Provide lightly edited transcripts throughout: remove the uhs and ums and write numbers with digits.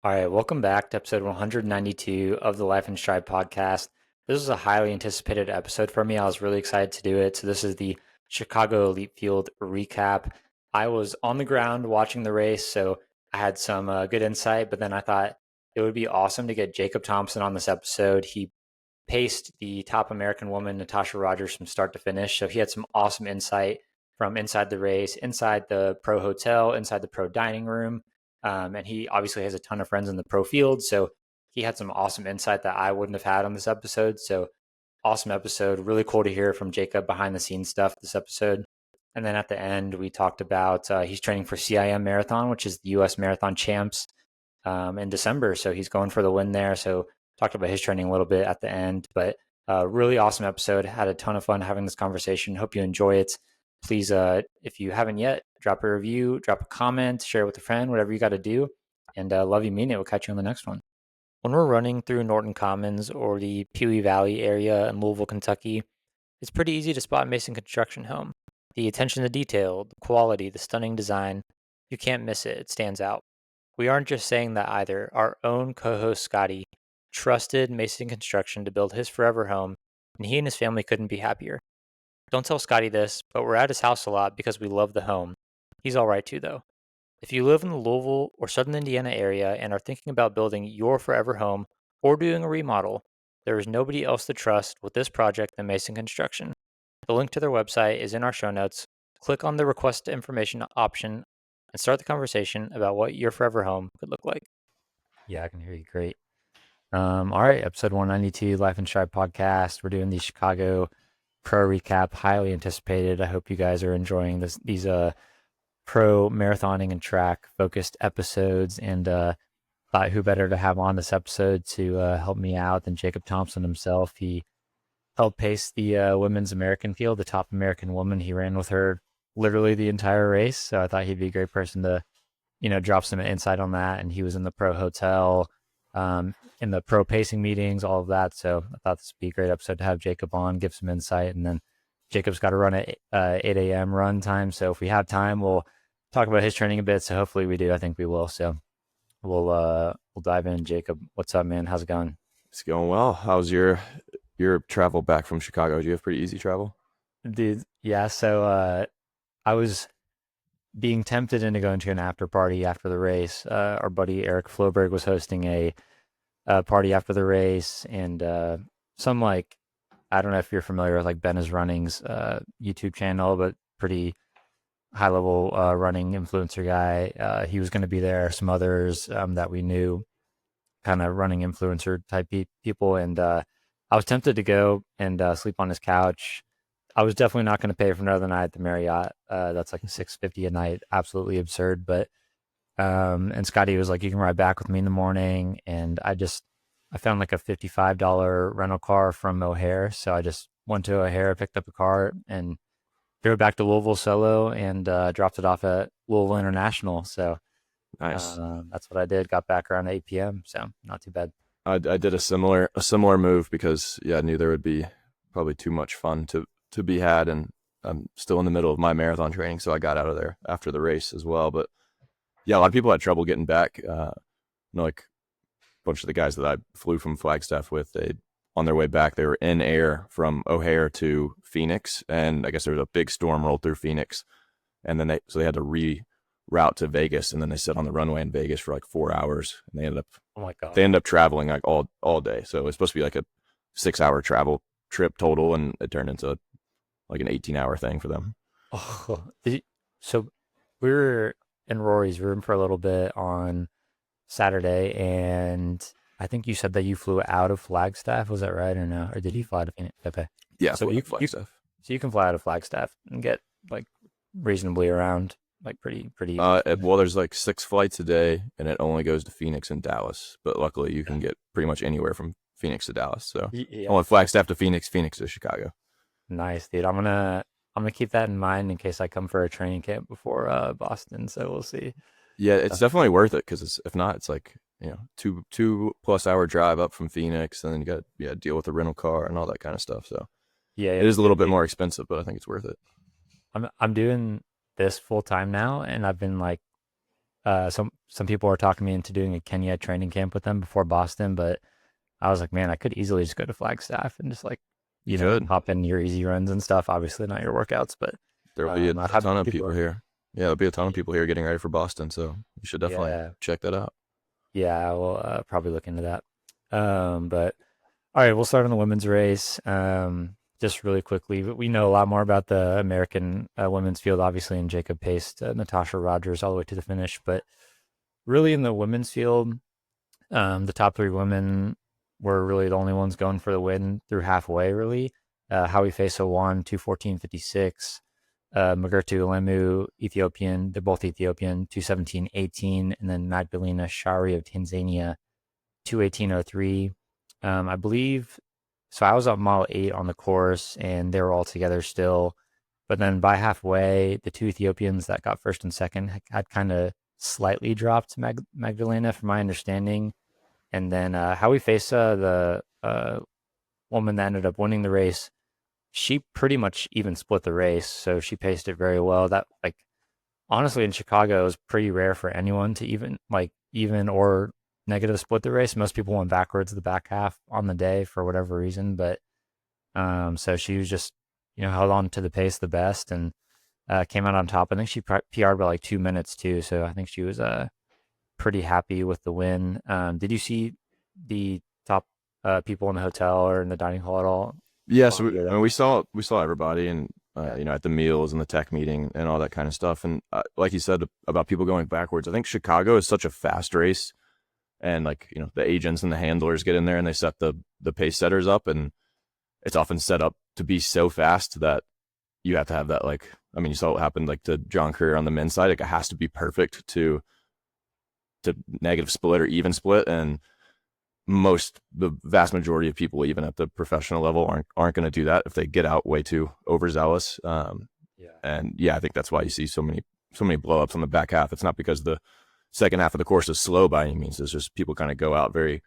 All right, welcome back to episode 192 of the Life in Stride podcast. This is a highly anticipated episode for me. I was really excited to do it. So, this is the Chicago Elite Field recap. I was on the ground watching the race, so I had some good insight, but then I thought it would be awesome to get Jacob Thomson on this episode. He paced the top American woman, Natosha Rogers, from start to finish. So, he had some awesome insight from inside the race, inside the pro hotel, inside the pro dining room. And he obviously has a ton of friends in the pro field. So he had some awesome insight that I wouldn't have had on this episode. So awesome episode. Really cool to hear from Jacob behind the scenes stuff this episode. And then at the end, we talked about he's training for CIM Marathon, which is the U.S. Marathon Champs in December. So he's going for the win there. So talked about his training a little bit at the end. But really awesome episode. Had a ton of fun having this conversation. Hope you enjoy it. Please, if you haven't yet, drop a review, drop a comment, share it with a friend, whatever you got to do. And love you, mean it. We'll catch you on the next one. When we're running through Norton Commons or the Pewee Valley area in Louisville, Kentucky, it's pretty easy to spot Mason Construction Home. The attention to detail, the quality, the stunning design, you can't miss it. It stands out. We aren't just saying that either. Our own co-host Scotty trusted Mason Construction to build his forever home, and he and his family couldn't be happier. Don't tell Scotty this, but we're at his house a lot because we love the home. He's all right too, though. If you live in the Louisville or Southern Indiana area and are thinking about building your forever home or doing a remodel, there is nobody else to trust with this project than Mason Construction. The link to their website is in our show notes. Click on the request information option and start the conversation about what your forever home could look like. Yeah, I can hear you great. All right, episode 192, Life in Stride podcast. We're doing the Chicago Pro recap, highly anticipated. I hope you guys are enjoying these pro marathoning and track focused episodes, and thought who better to have on this episode to help me out than Jacob Thomson himself. He helped pace the women's American field, the top American woman. He ran with her literally the entire race, so I thought he'd be a great person to drop some insight on that. And he was in the pro hotel, in the pro pacing meetings, all of that. So I thought this would be a great episode to have Jacob on, give some insight. And then Jacob's got to run at 8 a.m. run time. So if we have time, we'll talk about his training a bit. So hopefully we do. I think we will. So we'll dive in. Jacob, what's up, man? How's it going? It's going well. How's your travel back from Chicago? Do you have pretty easy travel? Dude, yeah. So I was being tempted into going to an after party after the race. Our buddy Eric Floberg was hosting a party after the race, and some, like, I don't know if you're familiar with like Ben is Running's YouTube channel, but pretty high level running influencer guy. He was going to be there. Some others that we knew, kind of running influencer type people, and I was tempted to go and sleep on his couch. I was definitely not going to pay for another night at the Marriott. That's like $650 a night, absolutely absurd. But and Scotty was like, "You can ride back with me in the morning," and I found like a $55 rental car from O'Hare, so I just went to O'Hare, picked up a car, and drove back to Louisville solo, and dropped it off at Louisville International. So Nice. that's what I did. Got back around 8 p.m., so not too bad. I did a similar move because I knew there would be probably too much fun to be had, and I'm still in the middle of my marathon training, so I got out of there after the race as well. But yeah, a lot of people had trouble getting back. Like a bunch of the guys that I flew from Flagstaff with, they on their way back, they were in air from O'Hare to Phoenix, and I guess there was a big storm rolled through Phoenix, and then they had to reroute to Vegas, and then they sat on the runway in Vegas for like 4 hours, and Oh my god. they ended up traveling like all day. So it was supposed to be like a 6 hour travel trip total, and it turned into like an 18-hour thing for them. Oh, so we were in Rory's room for a little bit on Saturday, and I think you said that you flew out of Flagstaff. Was that right or no? Or did he fly to Phoenix? Okay. Yeah, So Flagstaff. so you can fly out of Flagstaff and get like reasonably around, like pretty easy. Well, there's like 6 flights a day, and it only goes to Phoenix and Dallas. But luckily, you can get pretty much anywhere from Phoenix to Dallas. So Yeah. only Flagstaff to Phoenix, Phoenix to Chicago. Nice, dude. I'm gonna keep that in mind in case I come for a training camp before Boston. So we'll see. Yeah, Uh, it's definitely worth it because if not, it's like 2+ hour drive up from Phoenix, and then you got deal with the rental car and all that kind of stuff. So yeah, it is a little bit more expensive, but I think it's worth it. I'm doing this full time now, and I've been like some people were talking me into doing a Kenya training camp with them before Boston, but I was like, man, I could easily just go to Flagstaff and just like, You could. hop in your easy runs and stuff. Obviously not your workouts, but There will be I've a had ton of people. people here. Yeah, there'll be a ton of people here getting ready for Boston, so you should definitely Yeah, check that out. yeah, I will probably look into that. But all right, we'll start on the women's race. Just really quickly, we know a lot more about the American women's field, obviously, and Jacob paced Natosha Rogers all the way to the finish. But really, in the women's field, the top three women were really the only ones going for the win through halfway, really. Howie Faso won 2:14.56. Magertu Lemu, Ethiopian, they're both Ethiopian, 2:17.18. And then Magdalena Shari of Tanzania, 2:18.03. I believe, so I was on mile 8 on the course and they were all together still. But then by halfway, the two Ethiopians that got first and second had kind of slightly dropped Magdalena, from my understanding. And then Howie Fesa, the woman that ended up winning the race, she pretty much even split the race. So she paced it very well. That, like, honestly, in Chicago, it was pretty rare for anyone to even or negative split the race. Most people went backwards the back half on the day for whatever reason. But so she was just, held on to the pace the best and came out on top. I think she PR'd by like 2 minutes too. So I think she was pretty happy with the win. Did you see the top people in the hotel or in the dining hall at all Yeah, while so you were I there? mean, we saw everybody, and Yeah. at the meals and the tech meeting and all that kind of stuff. And like you said about people going backwards, I think Chicago is such a fast race, and like the agents and the handlers get in there and they set the pace setters up, and it's often set up to be so fast that you have to have that, like, I mean, you saw what happened like to John Career on the men's side. Like, it has to be perfect to negative split or even split, and the vast majority of people, even at the professional level, aren't going to do that if they get out way too overzealous. Yeah. And yeah, I think that's why you see so many blowups on the back half. It's not because the second half of the course is slow by any means. It's just people kind of go out very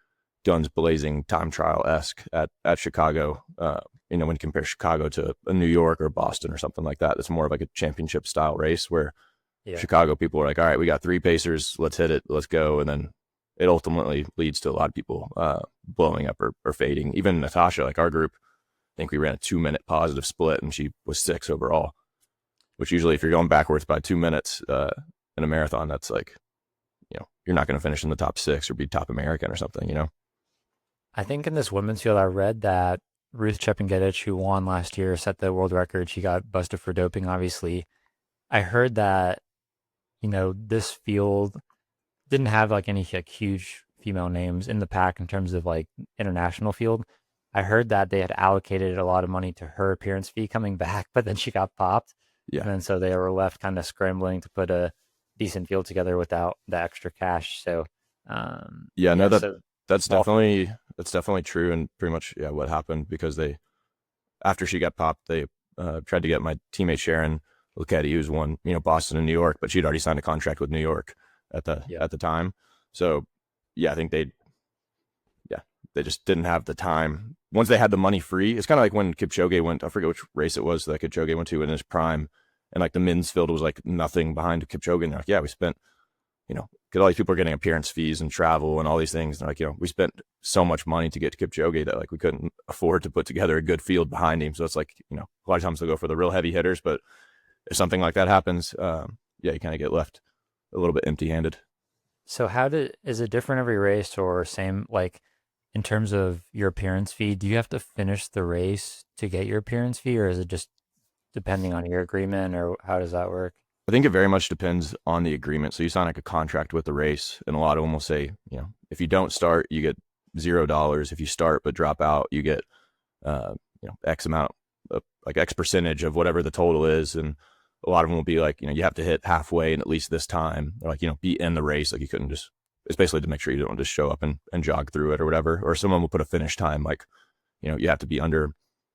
guns blazing, time trial esque at Chicago. When you compare Chicago to a New York or Boston or something like that, it's more of like a championship style race where Yeah. Chicago people are like, all right, we got three pacers, let's hit it, let's go, and then it ultimately leads to a lot of people blowing up or fading. Even Natosha, like our group, I think we ran a 2 minute positive split, and she was 6 overall. Which usually, if you're going backwards by 2 minutes in a marathon, that's like, you're not going to finish in the top 6 or be top American or something. I think in this women's field, I read that Ruth Chepngetich, who won last year, set the world record. She got busted for doping, obviously. I heard that, this field didn't have like any like huge female names in the pack in terms of like international field. I heard that they had allocated a lot of money to her appearance fee coming back, but then she got popped. Yeah, And then so they were left kind of scrambling to put a decent field together without the extra cash. So, yeah, no, yeah, so that's small field. definitely true, and pretty much what happened, because they, after she got popped, they tried to get my teammate Sharon Luchetti, who's won Boston and New York, but she'd already signed a contract with New York Yeah. at the time. So yeah, I think yeah, they just didn't have the time. Once they had the money free, it's kind of like when Kipchoge went, I forget which race it was that Kipchoge went to in his prime, and like the men's field was like nothing behind Kipchoge. And they're like, yeah, we spent, because all these people are getting appearance fees and travel and all these things. And like, we spent so much money to get to Kipchoge that like we couldn't afford to put together a good field behind him. So it's like, a lot of times they'll go for the real heavy hitters, but if something like that happens, yeah, you kind of get left a little bit empty handed. So is it different every race or same, like in terms of your appearance fee? Do you have to finish the race to get your appearance fee, or is it just depending on your agreement, or how does that work? I think it very much depends on the agreement. So you sign like a contract with the race, and a lot of them will say, if you don't start, you get $0. If you start but drop out, you get X amount of, like, X percentage of whatever the total is. And a lot of them will be like, you have to hit halfway and at least this time, or like, be in the race. Like, you couldn't just, it's basically to make sure you don't just show up and jog through it or whatever. Or someone will put a finish time, like, you have to be under,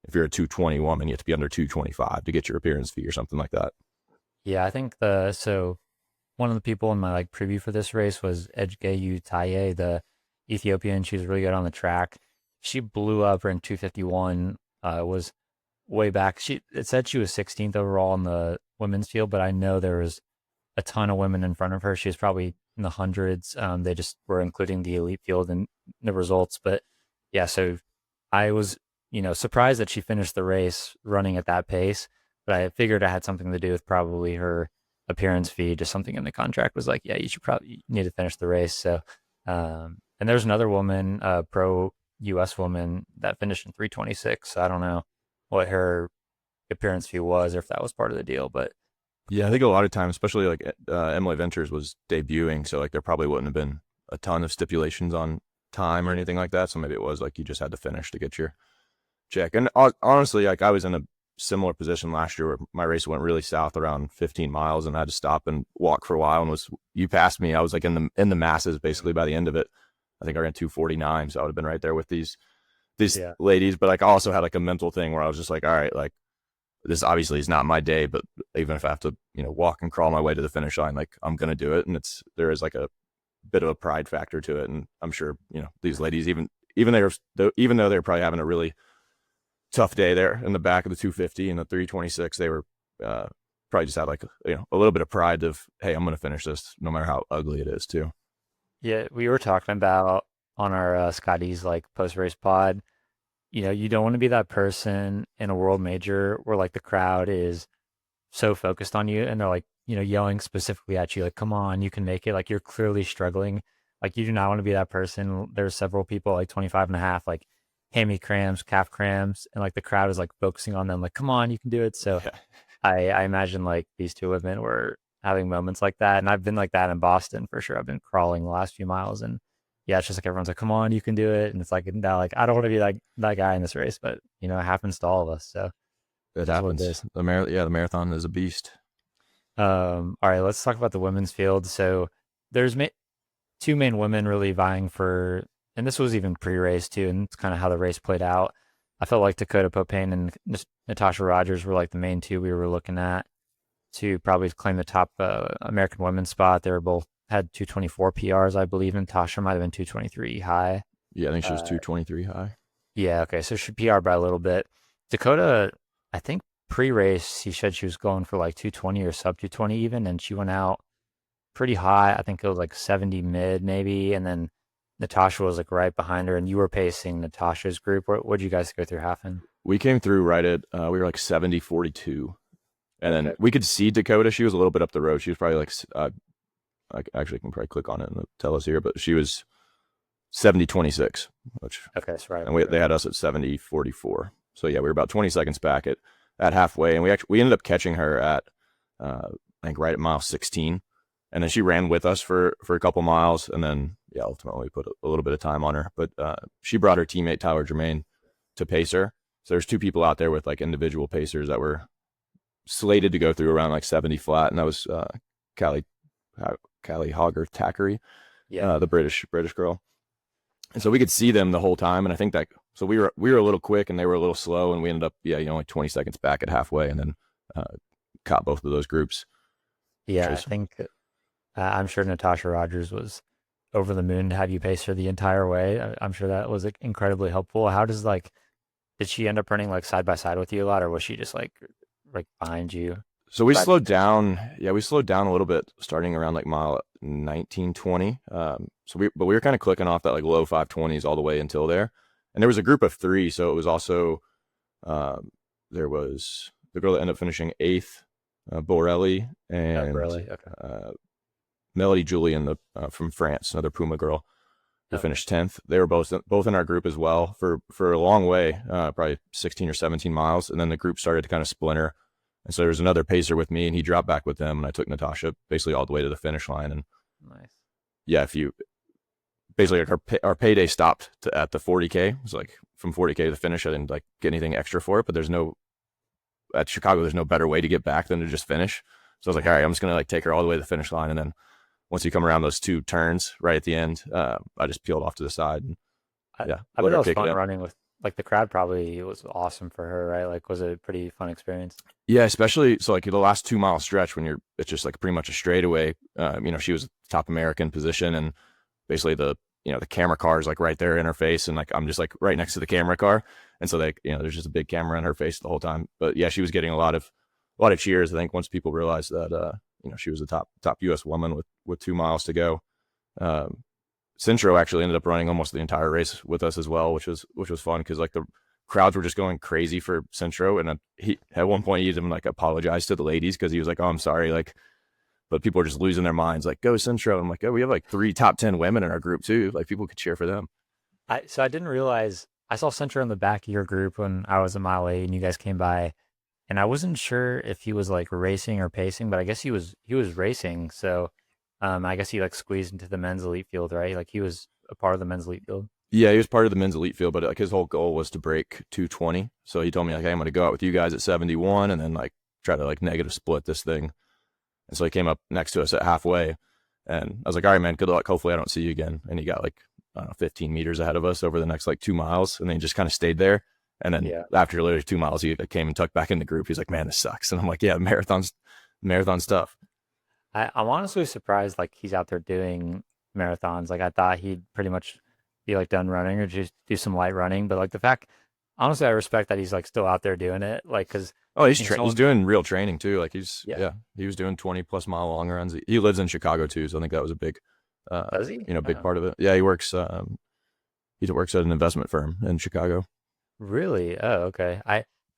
if you're a 220 woman, you have to be under 225 to get your appearance fee or something like that. Yeah, I think so one of the people in my like preview for this race was Ejgeyu Taye, the Ethiopian. She was really good on the track. She blew up in 2:51. Was way back. It said she was 16th overall in the women's field, but I know there was a ton of women in front of her. She was probably in the hundreds. They just were including the elite field in the results. But yeah, so I was, surprised that she finished the race running at that pace. But I figured it had something to do with probably her appearance fee. Just something in the contract was like, yeah, you should probably need to finish the race. So, and there's another woman, pro U.S. woman that finished in 3:26. So I don't know what her appearance fee was or if that was part of the deal, but Yeah, I think a lot of times, especially like Emily Ventures was debuting, so like there probably wouldn't have been a ton of stipulations on time or anything like that. So maybe it was like you just had to finish to get your check. And honestly, like I was in a similar position last year where my race went really south around 15 miles, and I had to stop and walk for a while. And you passed me, I was like in the masses basically by the end of it. I think I ran 2:49, so I would have been right there with these yeah. ladies. But like I also had like a mental thing where I was just like, all right, like this obviously is not my day, but even if I have to, walk and crawl my way to the finish line, like I'm going to do it. And there is like a bit of a pride factor to it. And I'm sure, these ladies, even though they're probably having a really tough day there in the back of the 250 and the 3:26, they were probably just had like, a little bit of pride of, hey, I'm going to finish this no matter how ugly it is too. Yeah, we were talking about on our Scotty's like post race pod. You don't want to be that person in a world major where like the crowd is so focused on you and they're like, yelling specifically at you, like, come on, you can make it. Like you're clearly struggling. Like you do not want to be that person. There's several people like 25 and a half, like hammy cramps, calf cramps, and like the crowd is like focusing on them, like, come on, you can do it. So Yeah. I imagine like these two women were having moments like that. And I've been like that in Boston for sure. I've been crawling the last few miles and yeah, it's just like everyone's like, come on, you can do it. And it's like now like I don't want to be like that guy in this race, but it happens to all of us. So It it is what it happens. is. The marathon is a beast. All right, let's talk about the women's field. So there's two main women really vying for, and this was even pre-race too, and it's kind of how the race played out. I felt like Dakota Popane and Natosha Rogers were like the main two we were looking at to probably claim the top American women's spot. They were both had 224 PRs, I believe. Natasha might have been 223 high. Yeah, I think she was Uh, 223 high. yeah, okay, so she PR by a little bit. Dakota, I think pre-race, he said she was going for like 220 or sub 220 even, and she went out pretty high. I think it was like 70 mid maybe, and then Natasha was like right behind her, and you were pacing Natasha's group. What'd you guys go through halfing? We came through right at we were like 70-42, and then Okay. we could see Dakota. She was a little bit up the road. She was probably like I actually can probably click on it and tell us here, but she was 70-26, which Okay, that's right. and they had us at 70-44. So yeah, we were about 20 seconds back at halfway, and we ended up catching her at I think right at mile 16, and then she ran with us for a couple miles, and then yeah, ultimately we put a little bit of time on her, but she brought her teammate Tyler Germain to pace her. So there's two people out there with like individual pacers that were slated to go through around like 70 flat, and that was Callie Hogger Thackeray, Yeah. the British girl. And so we could see them the whole time, and I think that so we were a little quick and they were a little slow, and we ended up like 20 seconds back at halfway, and then caught both of those groups. Yeah, I think I'm sure Natasha Rogers was over the moon to have you pace her the entire way. I'm sure that was like, incredibly helpful. How does like did she end up running like side by side with you a lot, or was she just like behind you? So we Side- slowed down. Yeah, we slowed down a little bit starting around like mile 19, 20. But we were kind of clicking off that like low 520s all the way until there. And there was a group of three. So it was also, there was the girl that ended up finishing eighth, Borelli, and Really? Okay. Melody Julian from France, another Puma girl who Okay. finished 10th. They were both in our group as well for a long way, probably 16 or 17 miles. And then the group started to kind of splinter. And so there was another pacer with me, and he dropped back with them, and I took Natasha basically all the way to the finish line. And Nice. yeah, if you basically like our payday stopped at the 40K. It was like from 40K to the finish. I didn't like get anything extra for it, but at Chicago, there's no better way to get back than to just finish. So I was like, all right, I'm just gonna like take her all the way to the finish line, and then once you come around those two turns right at the end, I just peeled off to the side. And yeah, I let bet her it was pick it fun up. running with like the crowd. Probably was awesome for her, right? Like, was it a pretty fun experience? Yeah, especially so like the last 2 mile stretch when it's just like pretty much a straightaway. She was top American position, and basically the camera car is like right there in her face, and like I'm just like right next to the camera car, and so there's just a big camera in her face the whole time. But yeah, she was getting a lot of cheers. I think once people realized that she was the top U.S. woman with 2 miles to go. Centro actually ended up running almost the entire race with us as well, which was fun because like the crowds were just going crazy for Centro, and he at one point he even like apologized to the ladies because he was like, "Oh, I'm sorry," like, but people are just losing their minds, like, "Go Centro!" I'm like, "Oh, we have like 3 top 10 women in our group too. Like people could cheer for them." So I didn't realize I saw Centro in the back of your group when I was a mile eight and you guys came by, and I wasn't sure if he was like racing or pacing, but I guess he was racing. So I guess he like squeezed into the men's elite field, right? Like he was a part of the men's elite field. Yeah, he was part of the men's elite field, but like his whole goal was to break 220. So he told me like, "Hey, I'm going to go out with you guys at 71 and then like try to like negative split this thing." And so he came up next to us at halfway, and I was like, "All right, man, good luck. Hopefully I don't see you again." And he got like, I don't know, 15 meters ahead of us over the next like 2 miles, and then he just kind of stayed there. And then Yeah. after literally 2 miles, he came and tucked back in the group. He's like, "Man, this sucks." And I'm like, "Yeah, marathon stuff." I'm honestly surprised like he's out there doing marathons. Like I thought he'd pretty much be like done running or just do some light running. But like the fact, honestly, I respect that he's like still out there doing it. Like because Oh, he's someone, doing real training too. Like yeah, he was doing 20+ mile long runs. He lives in Chicago too, so I think that was a big, does he? big Oh, part of it. Yeah, he works at an investment firm in Chicago. really? Oh, okay.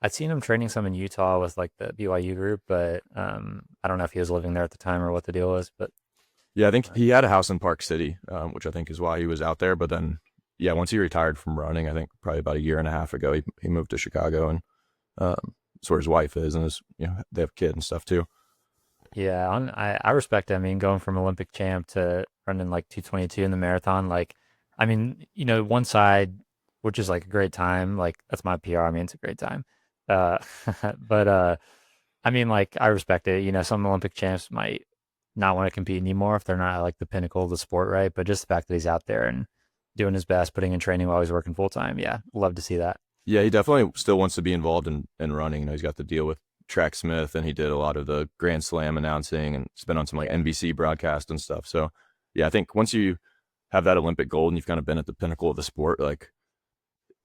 I'd seen him training some in Utah with like the BYU group, but I don't know if he was living there at the time or what the deal was. But Yeah, I think uh, he had a house in Park City, which I think is why he was out there. But then, yeah, once he retired from running, I think probably about a year and a half ago, he moved to Chicago, and that's where his wife is, and they have a kid and stuff too. yeah, I respect it. I mean, going from Olympic champ to running like 222 in the marathon, like, I mean, one side, which is like a great time, like that's my PR. I mean, it's a great time. Uh, but I mean, like, I respect it. Some Olympic champs might not want to compete anymore if they're not at, like the pinnacle of the sport, right? But just the fact that he's out there and doing his best, putting in training while he's working full time, yeah, love to see that. Yeah, he definitely still wants to be involved in running. He's got the deal with Track Smith, and he did a lot of the Grand Slam announcing, and it's been on some like Yeah. NBC broadcast and stuff. So, yeah, I think once you have that Olympic gold and you've kind of been at the pinnacle of the sport, like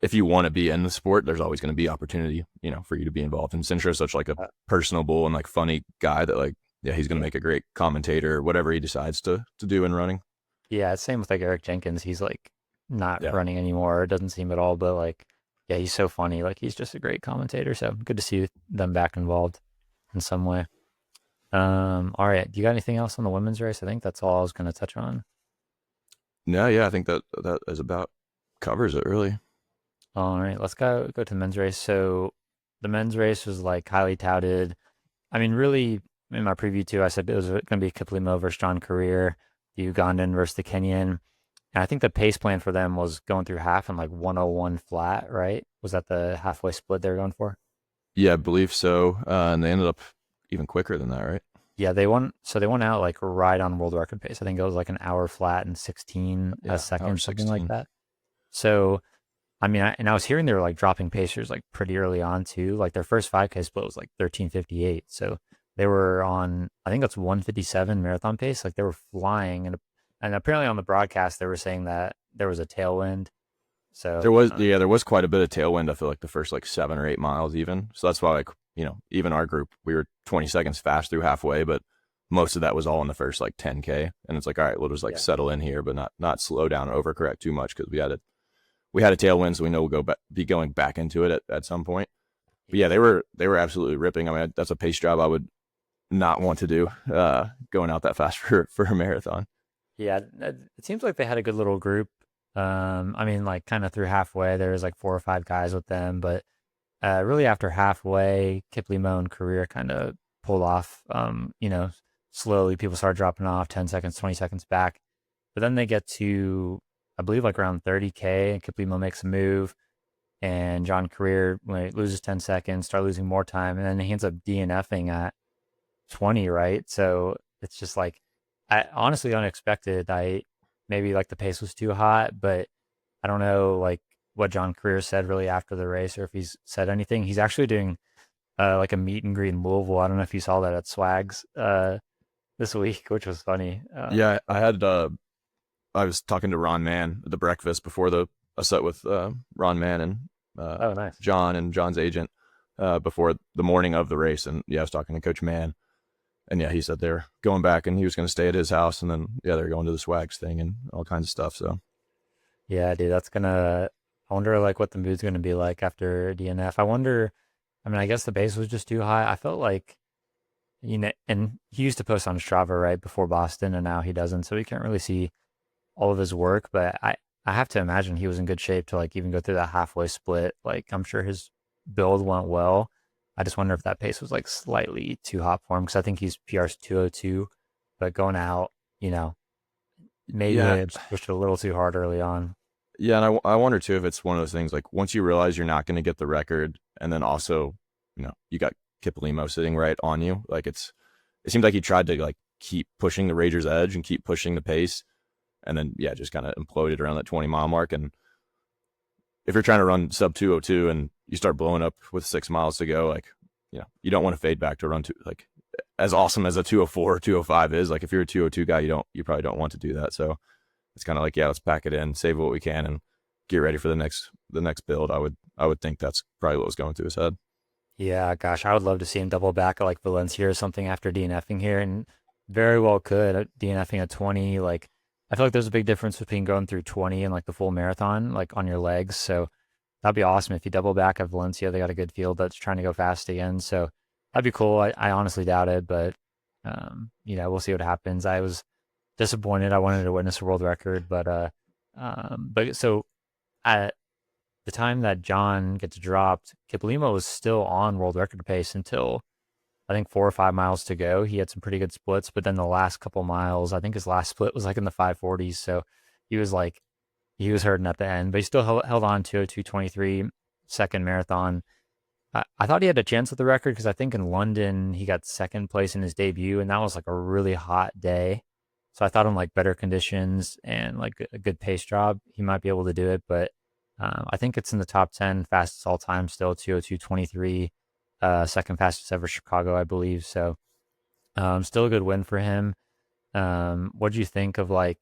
if you want to be in the sport, there's always going to be opportunity, for you to be involved. And Sintra is such like a Uh, personable and like funny guy that like, yeah, he's going to yeah. make a great commentator, whatever he decides to do in running. Yeah, same with like Eric Jenkins. He's like not Yeah. running anymore. It doesn't seem at all, but like, yeah, he's so funny. Like he's just a great commentator. So good to see them back involved in some way. All right. Do you got anything else on the women's race? I think that's all I was going to touch on. No, yeah, I think that is about covers it really. All right, let's go to the men's race. So the men's race was like highly touted. I mean, really, in my preview too, I said it was going to be Kiplimo versus John Career, the Ugandan versus the Kenyan. And I think the pace plan for them was going through half and like 101 flat, right? Was that the halfway split they were going for? Yeah, I believe so. And they ended up even quicker than that, right? Yeah, they won. So they won out like right on world record pace. I think it was like an hour flat and 16 a Yeah, hour second, something like 16. that. So, I mean, and I was hearing they were like dropping pacers like pretty early on too. Like their first 5K split was like 13:58. So they were on, I think that's 157 marathon pace. Like they were flying, and apparently on the broadcast they were saying that there was a tailwind. So There was quite a bit of tailwind. I feel like the first like 7 or 8 miles even. So that's why like, even our group, we were 20 seconds fast through halfway, but most of that was all in the first like 10K. And it's like, all right, we'll just like yeah, settle in here, but not slow down and overcorrect too much because we had a tailwind, so we know we'll be going back into it at some point. But yeah, yeah, they were absolutely ripping. I mean, that's a pace job I would not want to do, going out that fast for a marathon. yeah. It seems like they had a good little group. I mean, like kind of through halfway, there was like 4 or 5 guys with them, but really after halfway, Kiplimo and Career kind of pulled off. Slowly people started dropping off, 10 seconds, 20 seconds back. But then they get to, I believe, like around 30K, and Kiplimo makes a move, and John Career when he loses 10 seconds, start losing more time, and then he ends up DNFing at 20, right? So it's just like, honestly unexpected. Maybe like the pace was too hot, but I don't know like what John Career said really after the race or if he's said anything. He's actually doing like a meet and greet in Louisville. I don't know if you saw that at Swags this week, which was funny. Yeah, I was talking to Ron Mann at the breakfast before a set with Ron Mann and Oh, nice. John and John's agent before the morning of the race, and yeah, I was talking to Coach Mann, And yeah, he said they're going back and he was going to stay at his house, and then yeah, they're going to the swags thing and all kinds of stuff. So Yeah, dude, that's gonna. I wonder like what the mood's gonna be like after DNF. I wonder. I mean, I guess the base was just too high. I felt like and he used to post on Strava right before Boston, and now he doesn't, so he can't really see all of his work. But I have to imagine he was in good shape to like even go through that halfway split. Like I'm sure his build went well. I just wonder if that pace was like slightly too hot for him because I think he's PR's 202, but going out, you know, maybe yeah, they just pushed it a little too hard early on. yeah, and I wonder too if it's one of those things like once you realize you're not going to get the record, and then also, you got Kiplimo sitting right on you. Like it seemed like he tried to like keep pushing the Rager's edge and keep pushing the pace, and then yeah, just kind of imploded around that 20-mile mark. And if you're trying to run sub 202 and you start blowing up with 6 miles to go, like you don't want to fade back to run to like as awesome as a 204 or 205 is. Like if you're a 202 guy, you probably don't want to do that. So it's kind of like, yeah, let's pack it in, save what we can, and get ready for the next build. I would think that's probably what was going through his head. Yeah, gosh, I would love to see him double back at like Valencia or something after DNFing here, and very well could DNFing at 20. Like, I feel like there's a big difference between going through 20 and like the full marathon, like on your legs. So that'd be awesome if you double back at Valencia. They got a good field that's trying to go fast again. So that'd be cool. I honestly doubt it, but we'll see what happens. I was disappointed. I wanted to witness a world record, but so at the time that John gets dropped, Kiplimo was still on world record pace until I think 4 or 5 miles to go. He had some pretty good splits, but then the last couple miles, I think his last split was like in the 540s. So he was like, he was hurting at the end, but he still held on to a 2:23 second marathon. I thought he had a chance at the record because I think in London he got second place in his debut, and that was like a really hot day. So I thought in like better conditions and like a good pace job, he might be able to do it. But I think it's in the top 10 fastest all time still, 2:02:23, second fastest ever Chicago, I believe. So still a good win for him. What do you think of like?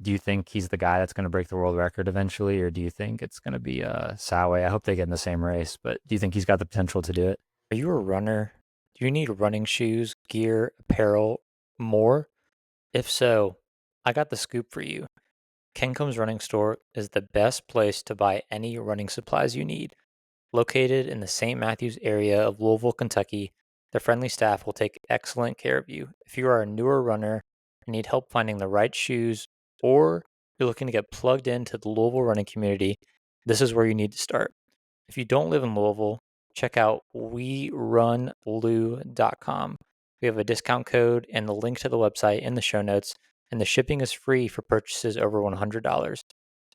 Do you think he's the guy that's going to break the world record eventually, or do you think it's going to be Saway? I hope they get in the same race, but do you think he's got the potential to do it? Are you a runner? Do you need running shoes, gear, apparel, more? If so, I got the scoop for you. Kencom's Running Store is the best place to buy any running supplies you need. Located in the St. Matthews area of Louisville, Kentucky, the friendly staff will take excellent care of you. If you are a newer runner and need help finding the right shoes, or you're looking to get plugged into the Louisville running community, this is where you need to start. If you don't live in Louisville, check out werunlou.com. We have a discount code and the link to the website in the show notes, and the shipping is free for purchases over $100.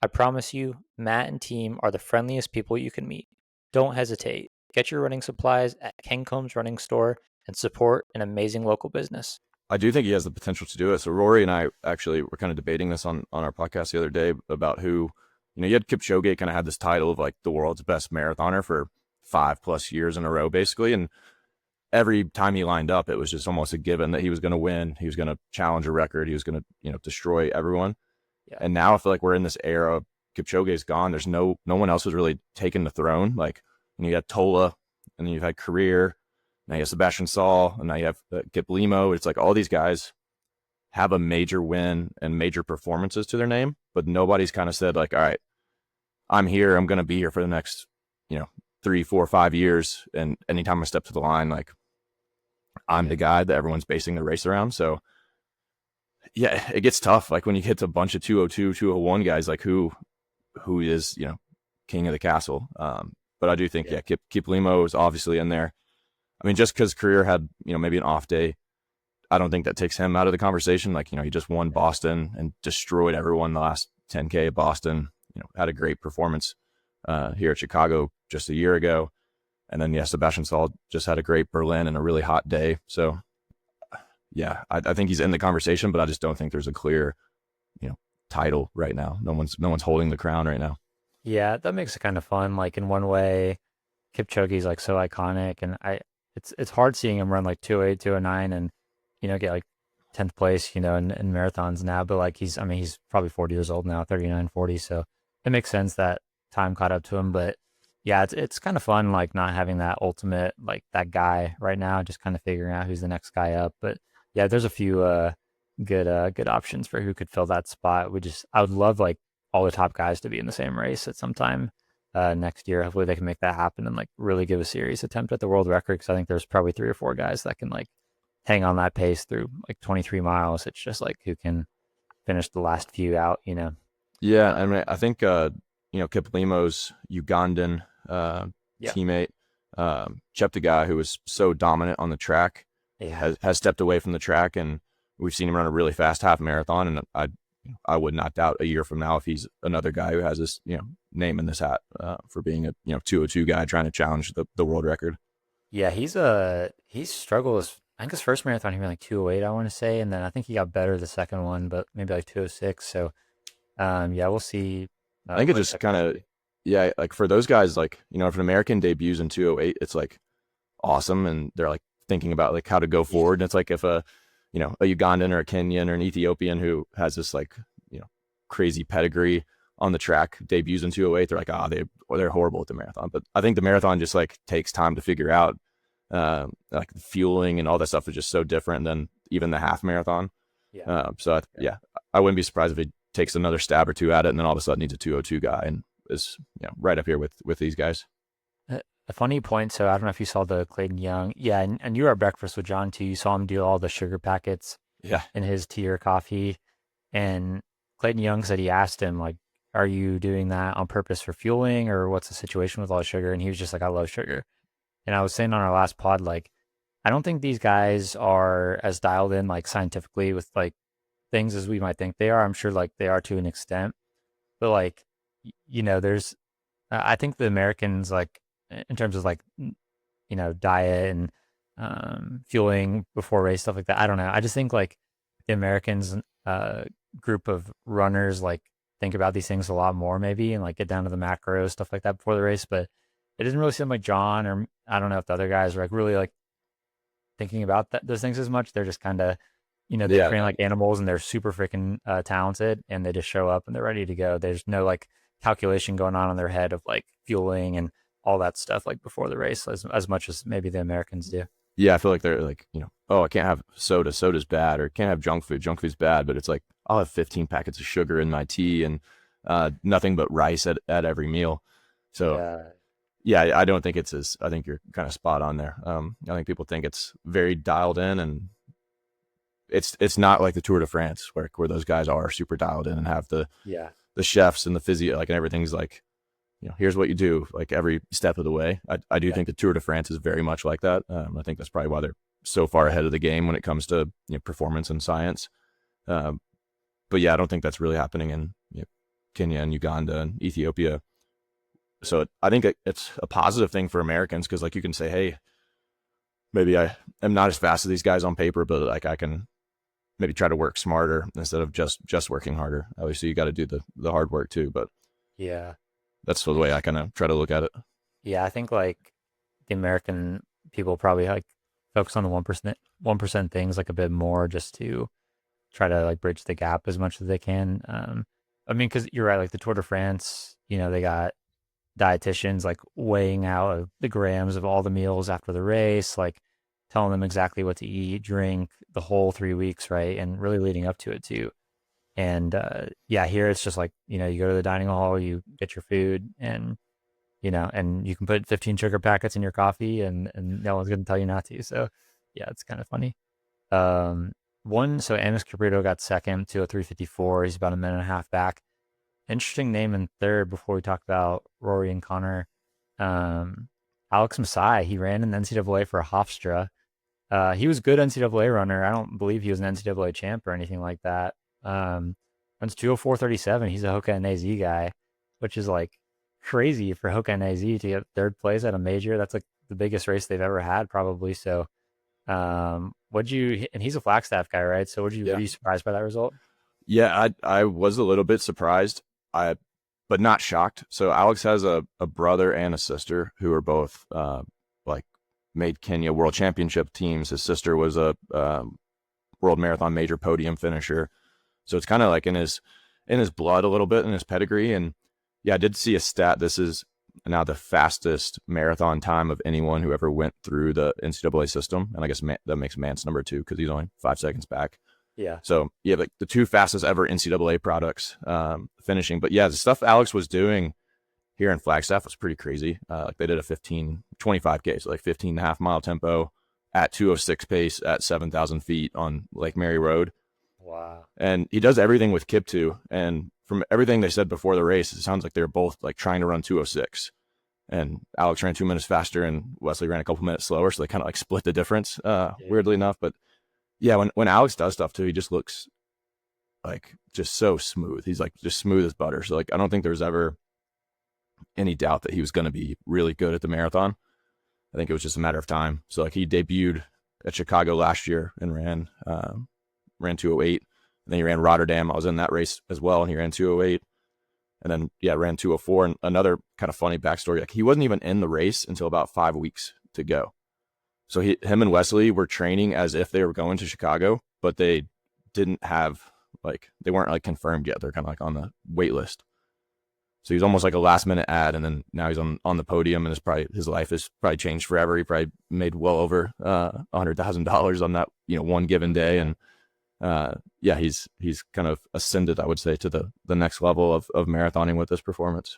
I promise you, Matt and team are the friendliest people you can meet. Don't hesitate. Get your running supplies at Kencom's Running Store and support an amazing local business. I do think he has the potential to do it. So Rory and I actually were kind of debating this on our podcast the other day about who, you had Kipchoge kind of had this title of like the world's best marathoner for 5+ years in a row, basically. And every time he lined up, it was just almost a given that he was going to win. He was going to challenge a record. He was going to, destroy everyone. Yeah. And now I feel like we're in this era. Kipchoge's gone. There's no one else who's really taken the throne. Like, you had Tola, and then you've had Career. Now you have Sebastian Saul, and now you have Kiplimo. It's like all these guys have a major win and major performances to their name, but nobody's kind of said like, all right, I'm here. I'm going to be here for the next, 3, 4, 5 years. And anytime I step to the line, like I'm the guy that everyone's basing the race around. So yeah, it gets tough. Like when you get to a bunch of 202, 201 guys, like who is, king of the castle. But I do think, Kiplimo is obviously in there. I mean, just because Career had, maybe an off day, I don't think that takes him out of the conversation. Like, he just won Boston and destroyed everyone the last 10K at Boston, had a great performance here at Chicago just a year ago. And then, Sebastian Saul just had a great Berlin and a really hot day. So, yeah, I think he's in the conversation, but I just don't think there's a clear, title right now. No one's holding the crown right now. Yeah, that makes it kind of fun. Like in one way, Kipchoge's like so iconic, and it's hard seeing him run like 2:08, 2:09, and get like 10th place, in marathons now. But like he's probably 40 years old now, 39, 40. So it makes sense that time caught up to him. But yeah, it's kind of fun like not having that ultimate like that guy right now, just kind of figuring out who's the next guy up. But Yeah, there's a few good options for who could fill that spot. I would love like all the top guys to be in the same race at some time next year. Hopefully they can make that happen and like really give a serious attempt at the world record, because I think there's probably 3 or 4 guys that can like hang on that pace through like 23 miles. It's just like who can finish the last few out, you know. Yeah, I Um, mean, I think Kiplimo's Ugandan yeah, teammate, Cheptegei, who was so dominant on the track, yeah, has stepped away from the track, and we've seen him run a really fast half marathon. And I would not doubt a year from now if he's another guy who has this name in this hat for being a 202 guy trying to challenge the world record. yeah. He struggles. I think his first marathon he ran like 2:08, I want to say, and then I think he got better the second one, but maybe like 2:06. So yeah, we'll see I think it what just Chip kind can of, do. yeah, like for those guys, like, if an American debuts in 208, it's like awesome. And they're like thinking about like how to go Yeah, forward. And it's like if a Ugandan or a Kenyan or an Ethiopian who has this like, crazy pedigree on the track debuts in 208, they're like, they're horrible at the marathon. But I think the marathon just like takes time to figure out. Like the fueling and all that stuff is just so different than even the half marathon. yeah. Yeah, I wouldn't be surprised if he takes another stab or two at it, and then all of a sudden he's a 202 guy and is right up here with these guys. A funny point. So I don't know if you saw the Clayton Young. Yeah, and you were at breakfast with John too. You saw him do all the sugar packets Yeah, in his tea or coffee. And Clayton Young said he asked him like, "Are you doing that on purpose for fueling, or what's the situation with all the sugar?" And he was just like, "I love sugar." And I was saying on our last pod, like, I don't think these guys are as dialed in like scientifically with like things as we might think they are. I'm sure like they are to an extent, but like, there's I think the Americans like in terms of like diet and fueling before race stuff like that. I don't know. I just think like the Americans group of runners like think about these things a lot more maybe and like get down to the macros stuff like that before the race. But it doesn't really seem like John or I don't know if the other guys are like really like thinking about those things as much. They're just kind of they yeah, train like animals and they're super freaking talented and they just show up and they're ready to go. There's no like calculation going on in their head of like fueling and all that stuff like before the race as much as maybe the Americans do. yeah. I feel like they're like, oh, I can't have soda. Soda's bad, or can't have junk food. Junk food's bad. But it's like I'll have 15 packets of sugar in my tea and nothing but rice at every meal. So Yeah. yeah, I don't think it's as. I think you're kind of spot on there. I think people think it's very dialed in, and it's not like the Tour de France where those guys are super dialed in and have Yeah. the chefs and the physio, like, and everything's like, here's what you do like every step of the way. I do Yeah. think the Tour de France is very much like that. I think that's probably why they're so far ahead of the game when it comes to performance and science. Um, but yeah, I don't think that's really happening in Kenya and Uganda and Ethiopia. So I think it's a positive thing for Americans because like you can say, hey, maybe I am not as fast as these guys on paper, but like I can maybe try to work smarter instead of just working harder. Obviously, you got to do the hard work too, but Yeah. that's the way I kind of try to look at it. Yeah. I think like the American people probably like focus on the 1% things like a bit more just to try to like bridge the gap as much as they can. I mean, because you're right, like the Tour de France, they got dietitians like weighing out the grams of all the meals after the race, like telling them exactly what to eat, drink the whole 3 weeks, right? And really leading up to it too. And yeah, here it's just like, you go to the dining hall, you get your food and you can put 15 sugar packets in your coffee and no one's going to tell you not to. So yeah, it's kind of funny. Um, so Amos Cabrito got second to a 3:54. He's about a minute and a half back. Interesting name in third before we talk about Rory and Connor. Um, Alex Masai, he ran in the NCAA for Hofstra. He was a good NCAA runner. I don't believe he was an NCAA champ or anything like that. Runs 2:04:37. He's a Hoka and AZ guy, which is like crazy for Hoka and AZ to get third place at a major. That's like the biggest race they've ever had, probably. So, and he's a Flagstaff guy, right? So, Yeah. were you surprised by that result? Yeah, I was a little bit surprised, but not shocked. So Alex has a brother and a sister who are both like made Kenya world championship teams. His sister was a world marathon major podium finisher. So it's kind of like in his blood a little bit, in his pedigree. And yeah, I did see a stat. This is now the fastest marathon time of anyone who ever went through the NCAA system. And I guess that makes Mance number 2 because he's only 5 seconds back. Yeah. So you have like the 2 fastest ever NCAA products finishing. But yeah, the stuff Alex was doing here in Flagstaff was pretty crazy. Like they did a 25K, so like 15 and a half mile tempo at 2:06 pace at 7,000 feet on Lake Mary Road. Wow. And he does everything with Kip2. And from everything they said before the race, it sounds like they're both like trying to run 2:06. And Alex ran 2 minutes faster and Wesley ran a couple minutes slower. So they kind of like split the difference, weirdly enough. But yeah, when Alex does stuff too, he just looks like just so smooth. He's like just smooth as butter. So like, I don't think there's ever any doubt that he was going to be really good at the marathon. I think it was just a matter of time. So like he debuted at Chicago last year and ran 2:08. And then he ran Rotterdam. I was in that race as well, and he ran 2:08. And then ran 2:04. And another kind of funny backstory, like he wasn't even in the race until about 5 weeks to go. So him and Wesley were training as if they were going to Chicago, but they didn't have they weren't like confirmed yet. They're kind of like on the wait list. So he's almost like a last minute ad, and then now he's on the podium, and his life has probably changed forever. He probably made well over $100,000 on that one given day, and he's kind of ascended, I would say, to the next level of marathoning with this performance.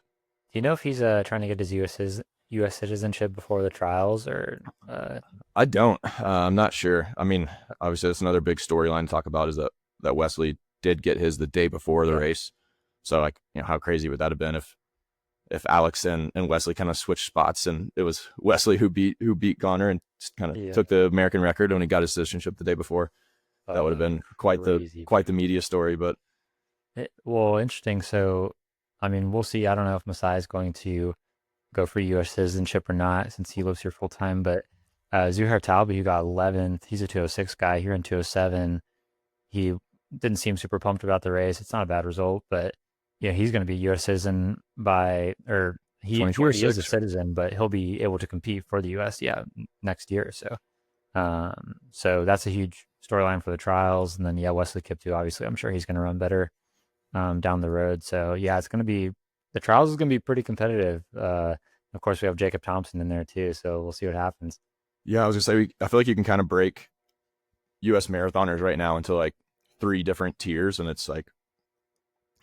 Do you know if he's trying to get his U.S. citizenship before the trials, or? I don't. I'm not sure. I mean, obviously, that's another big storyline to talk about is that Wesley did get his the day before the race. So like, how crazy would that have been if Alex and Wesley kind of switched spots and it was Wesley who beat Garner and kind of took the American record when he got his citizenship the day before. That would have been quite the media story. But interesting. So, I mean, we'll see. I don't know if Masai is going to go for U.S. citizenship or not since he lives here full time. But Zuhair Talbi, who got 11th, he's a 2:06 guy. Here in 2:07, he didn't seem super pumped about the race. It's not a bad result, but he's going to be a U.S. citizen he already is a citizen, but he'll be able to compete for the U.S. Next year. So, so that's a huge storyline for the trials. And then Wesley Kiptoo, obviously, I'm sure he's going to run better down the road. So it's going to be the trials is going to be pretty competitive. Of course, we have Jacob Thomson in there too, so we'll see what happens. Yeah, I was gonna say I feel like you can kind of break U.S. marathoners right now into like 3 different tiers, and it's like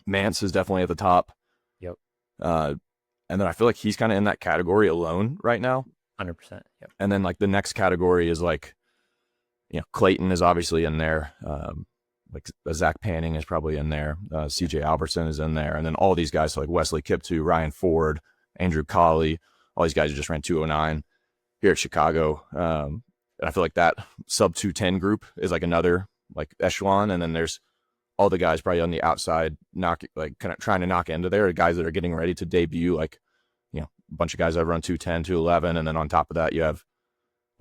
Mance is definitely at the top. Yep. And then I feel like he's kind of in that category alone right now. 100%. Yep. And then like the next category is like, Clayton is obviously in there. Like Zach Panning is probably in there. CJ Albertson is in there. And then all these guys, so like Wesley Kiptoo, Ryan Ford, Andrew Colley, all these guys who just ran 2:09 here at Chicago. And I feel like that sub 2:10 group is like another like echelon. And then there's all the guys probably on the outside kind of trying to knock into there, guys that are getting ready to debut, like, a bunch of guys that run 2:10, 2:11. And then on top of that, you have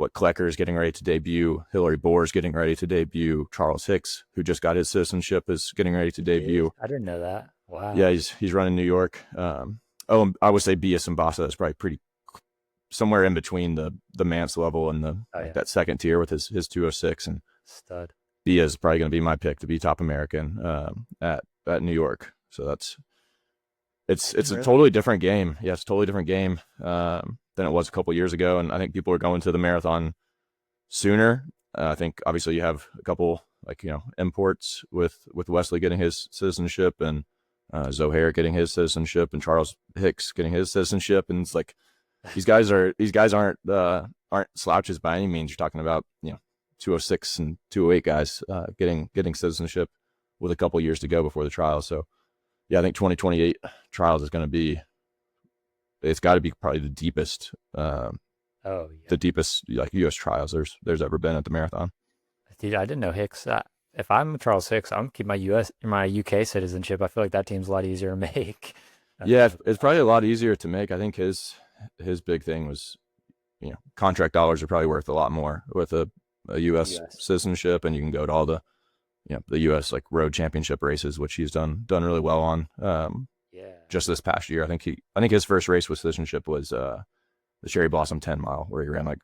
Klecker is getting ready to debut. Hillary Bohr is getting ready to debut. Charles Hicks, who just got his citizenship, is getting ready to debut. I didn't know that. Wow. Yeah, he's running New York. And I would say Bias and Bassa is probably pretty somewhere in between the Mance level and that second tier with his 2:06. And stud. Bia is probably going to be my pick to be top American at New York. So it's a totally different game. Yeah, it's a totally different game than it was a couple years ago. And I think people are going to the marathon sooner. I think obviously you have a couple imports with Wesley getting his citizenship and Zohair getting his citizenship and Charles Hicks getting his citizenship. And it's like these guys aren't slouches by any means. You're talking about 2:06 and 2:08 guys getting citizenship with a couple years to go before the trials. So I think 2028 trials is going to be, it's got to be probably the deepest the deepest U.S. trials there's ever been at the marathon. Dude, I didn't know Hicks. If I'm Charles Hicks, I'm gonna keep my UK citizenship. I feel like that team's a lot easier to make. Yeah, it's probably a lot easier to make. I think his big thing was, contract dollars are probably worth a lot more with a U.S. citizenship, and you can go to all the the U.S. like road championship races, which he's done really well on. Just this past year, I think his first race with citizenship was the Cherry Blossom 10 mile, where he ran like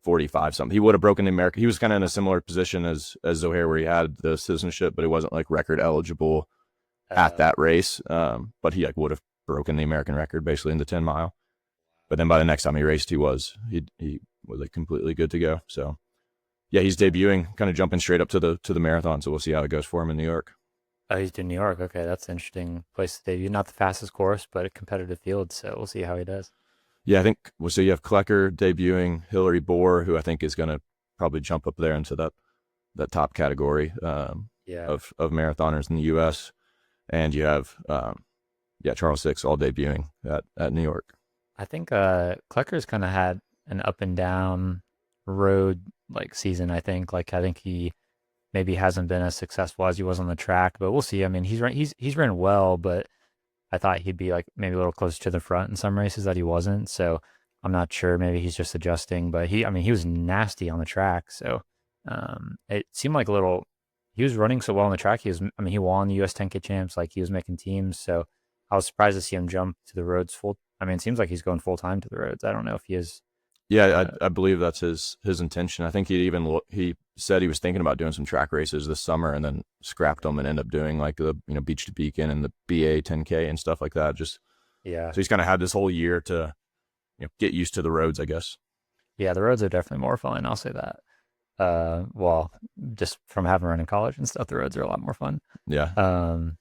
45 something. He would have broken the American. He was kind of in a similar position as Zohair, where he had the citizenship, but he wasn't like record eligible at that race. But he would have broken the American record basically in the 10 mile. But then by the next time he raced, he was like completely good to go. So yeah, he's debuting, kind of jumping straight up to the marathon. So we'll see how it goes for him in New York. Oh, he's doing New York. Okay, that's an interesting place to debut. Not the fastest course, but a competitive field. So we'll see how he does. Yeah, I think well. So you have Klecker debuting, Hillary Bohr, who I think is going to probably jump up there into that top category Yeah, of marathoners in the U.S. And you have Charles Six all debuting at New York. I think Klecker's kind of had an up and down road like season. I think he maybe hasn't been as successful as he was on the track, but we'll see. I mean, he's ran well, but I thought he'd be like maybe a little closer to the front in some races that he wasn't. So I'm not sure. Maybe he's just adjusting, but I mean, he was nasty on the track. So it seemed like a little. He was running so well on the track. I mean, he won the U.S. 10K champs. Like he was making teams. So I was surprised to see him jump to the roads full. I mean, it seems like he's going full time to the roads. I don't know if he is. Yeah, Uh, I believe that's his intention. I think he said he was thinking about doing some track races this summer, and then scrapped them and ended up doing like the Beach to Beacon and the BA 10K and stuff like that. Just yeah, so he's kind of had this whole year to get used to the roads, I guess. yeah, the roads are definitely more fun. I'll say that. Well, just from having run in college and stuff, the roads are a lot more fun. Yeah, Um,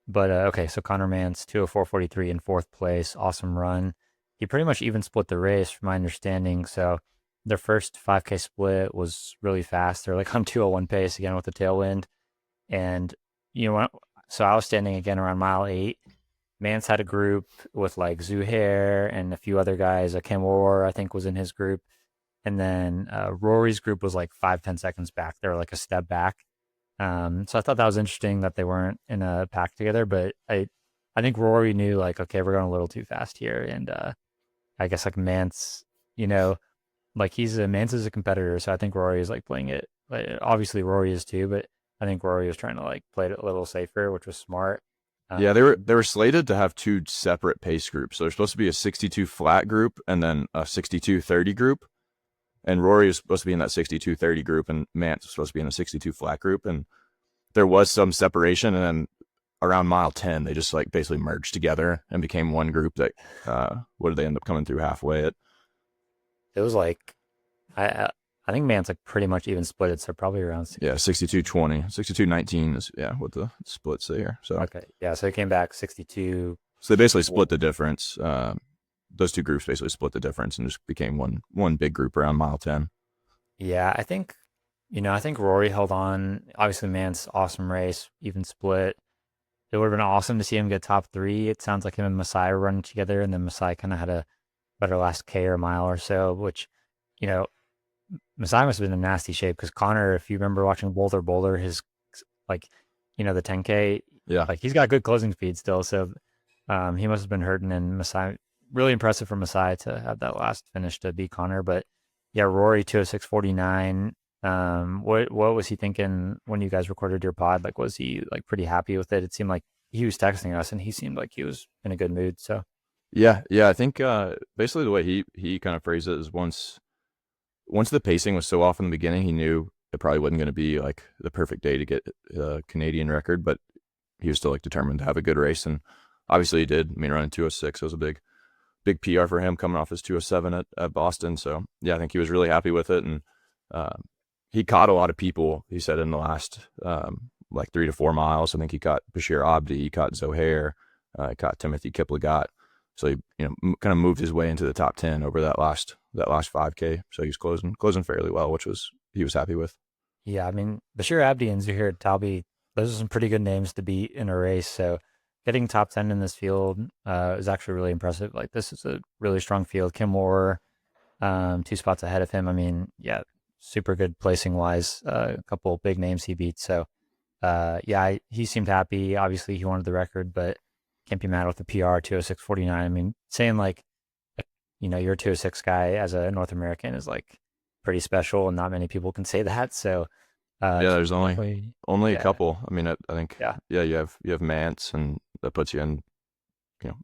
But okay, so Connor Mance, 2:04:43 in fourth place, awesome run. He pretty much even split the race, from my understanding. So their first 5K split was really fast. They're like on 2:01 pace again with the tailwind. And, you know, so I was standing again around mile 8. Mance had a group with like Zuhair and a few other guys. Ken War, I think, was in his group. And then Rory's group was like 5-10 seconds back. They were like a step back. So I thought that was interesting that they weren't in a pack together, but I think Rory knew like, okay, we're going a little too fast here. And I guess like Mance, you know, like Mance is a competitor. So I think Rory is like playing it. Like, obviously Rory is too, but I think Rory was trying to like play it a little safer, which was smart. yeah. Um, They were slated to have two separate pace groups. So there's supposed to be a 62 flat group and then a 62:30 group. And Rory is supposed to be in that 62:30 group, and Mance was supposed to be in a 62 flat group. And there was some separation, and then around mile 10, they just like basically merged together and became one group. That what did they end up coming through halfway at? it was like, I think Mance like pretty much even split it. So probably around Yeah, 62:20, 62:19 is what the splits say here. So okay. Yeah. So he came back 62. they basically split the difference. Those two groups basically split the difference and just became one big group around mile 10. Yeah. I think Rory held on. Obviously, Mance, awesome race, even split. It would have been awesome to see him get top 3. It sounds like him and Masai were running together, and then Masai kind of had a better last K or mile or so, which, you know, Masai must have been in nasty shape because Connor, if you remember watching Boulder, his, like, the 10K, Yeah, like, he's got good closing speed still. So he must have been hurting, and Masai, really impressive for Masai to have that last finish to beat Connor. But yeah, Rory, 2:06:49. What was he thinking when you guys recorded your pod? Like, was he like pretty happy with it? It seemed like he was texting us, and he seemed like he was in a good mood. So yeah. I think basically the way he kind of phrased it is once the pacing was so off in the beginning, he knew it probably wasn't going to be like the perfect day to get a Canadian record, but he was still like determined to have a good race, and obviously he did. I mean, running 2:06 was a big PR for him coming off his 2:07 at Boston. So yeah, I think he was really happy with it, and he caught a lot of people. He said in the last like 3 to 4 miles. I think he caught Bashir Abdi, he caught Zohair, he caught Timothy Kiplagat. So he kind of moved his way into the top 10 over that last 5K. So he was closing fairly well, which he was happy with. yeah, I mean, Bashir Abdi and Zuhair Talbi, those are some pretty good names to beat in a race. So getting top 10 in this field is actually really impressive. Like, this is a really strong field. Kim Moore, 2 spots ahead of him. I mean, yeah, super good placing wise. A couple big names he beat. So, yeah, he seemed happy. Obviously, he wanted the record, but can't be mad with the PR 2:06:49. I mean, saying like, you're a 2:06 guy as a North American is like pretty special, and not many people can say that. So, Yeah, there's definitely, only a yeah, couple. I mean, I think yeah, yeah, you have Mance, and that puts you in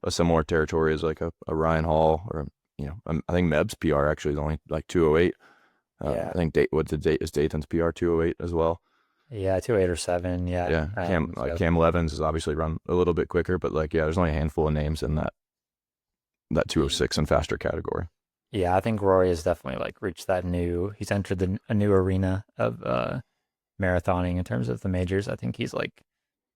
a similar territory as like a Ryan Hall, or I think Meb's PR actually is only like 2:08. yeah, I think is Dayton's PR 2:08 as well. yeah, 2:08 or 2:07. Yeah. Yeah, So Cam Levins has obviously run a little bit quicker, but like yeah, there's only a handful of names in that 206 and faster category. Yeah, I think Rory has definitely like reached that he's entered a new arena of marathoning in terms of the majors. I think he's like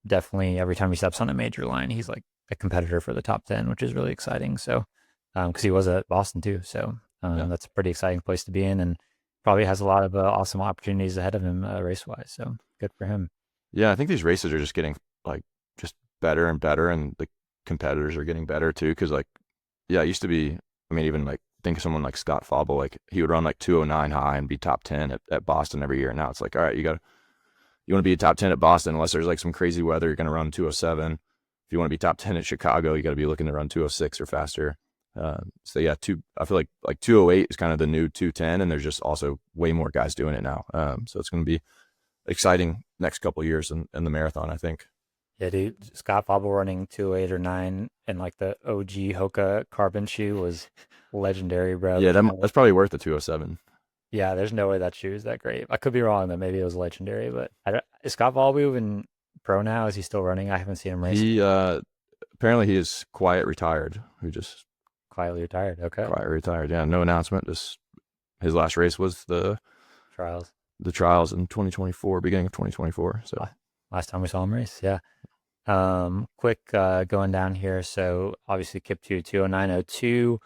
definitely every time he steps on a major line, he's like a competitor for the top 10, which is really exciting. So, because he was at Boston too, so Yeah. that's a pretty exciting place to be in, and probably has a lot of awesome opportunities ahead of him race wise. So good for him. Yeah, I think these races are just getting like just better and better, and the competitors are getting better too. Because like, yeah, it used to be. I mean, even like think of someone like Scott Fauble, like he would run like 209 high and be top 10 at Boston every year. Now it's like, all right, you want to be a top 10 at Boston unless there's like some crazy weather, you're going to run 207. If you want to be top 10 at Chicago, you got to be looking to run 206 or faster. So yeah, I feel like 208 is kind of the new 210, and there's just also way more guys doing it now. So it's going to be exciting next couple of years in the marathon, I think. Yeah, dude, Scott Fauble running 208 or 9 and like the OG Hoka carbon shoe was legendary, bro. Yeah, that's probably worth the 207. Yeah, there's no way that shoe is that great. I could be wrong that maybe it was legendary, but is Scott Fauble even pro now? Is he still running? I haven't seen him race. He apparently he is quiet retired. Who just Quietly retired. Okay. quiet retired. Yeah, no announcement. Just his last race was Trials. the trials in 2024, beginning of 2024. So Last time we saw him race. Yeah. Quick going down here. So obviously Kip 209.02.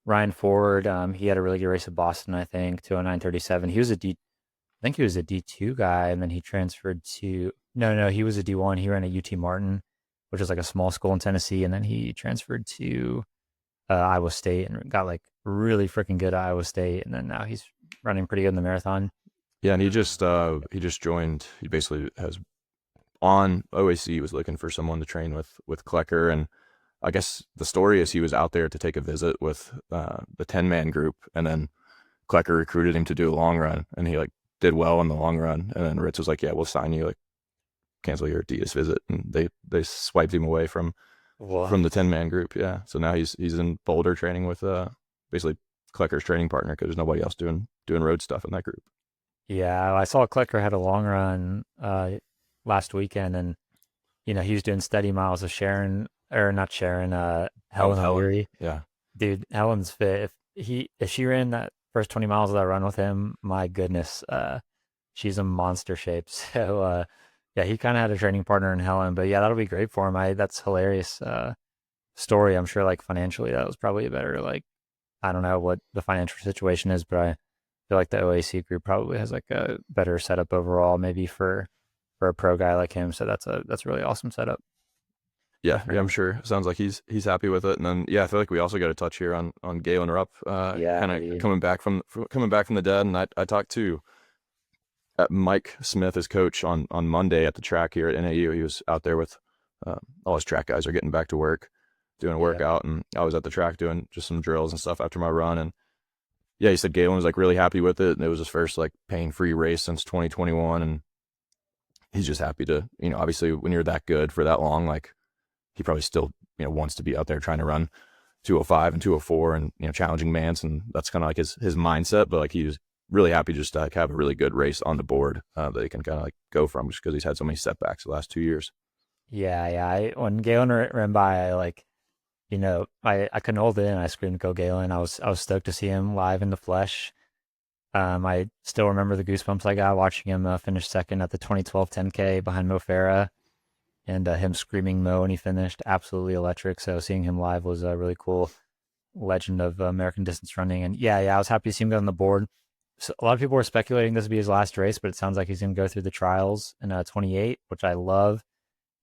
Ryan Ford, he had a really good race at Boston, I think, 209.37. I think he was a D2 guy, and then he transferred to no, he was a D1. He ran at UT Martin, which is like a small school in Tennessee, and then he transferred to Iowa State and got like really freaking good at Iowa State, and then now he's running pretty good in the marathon. yeah, and he just joined. He basically has on OAC was looking for someone to train with Klecker, and I guess the story is he was out there to take a visit with the 10-man group, and then Klecker recruited him to do a long run, and he like did well in the long run, and then Ritz was like, "Yeah, we'll sign you, like cancel your Adidas visit," and they swiped him away from What? the 10-man group. Yeah, so now he's in Boulder training with basically Klecker's training partner because there's nobody else doing road stuff in that group. Yeah, I saw Klecker had a long run last weekend, and he was doing steady miles of Sharon or not Sharon, Helen O'Leary. Yeah, Dude, Helen's fit. If she ran that first 20 miles of that run with him, my goodness, she's a monster shape. So yeah, he kind of had a training partner in Helen, but yeah, that'll be great for him. That's hilarious story. I'm sure like financially that was probably a better like I don't know what the financial situation is, but I feel like the OAC group probably has like a better setup overall, maybe for a pro guy like him. So that's a really awesome setup. yeah, I'm sure. Sounds like he's happy with it. And then yeah, I feel like we also got to touch here on Galen Rupp, Yeah, kind of coming back from the dead. And I talked to Mike Smith, his coach, on Monday at the track here at NAU. He was out there with all his track guys are getting back to work, doing a workout, and I was at the track doing just some drills and stuff after my run. And yeah, he said Galen was like really happy with it, and it was his first like pain-free race since 2021, and he's just happy to, obviously when you're that good for that long, like he probably still, wants to be out there trying to run 205 and 204 and, challenging Mance. And that's kind of like his mindset, but like he was really happy just to like have a really good race on the board that he can kind of like go from just because he's had so many setbacks the last 2 years. Yeah. When Galen ran by, I like, I couldn't hold it in. I screamed, "Go Galen!" I was stoked to see him live in the flesh. I still remember the goosebumps I got watching him finish second at the 2012 10K behind Mo Farah, and him screaming Mo when he finished, absolutely electric. So seeing him live was really cool. Legend of American distance running, and yeah, I was happy to see him get on the board. So a lot of people were speculating this would be his last race, but it sounds like he's going to go through the trials in 28, which I love.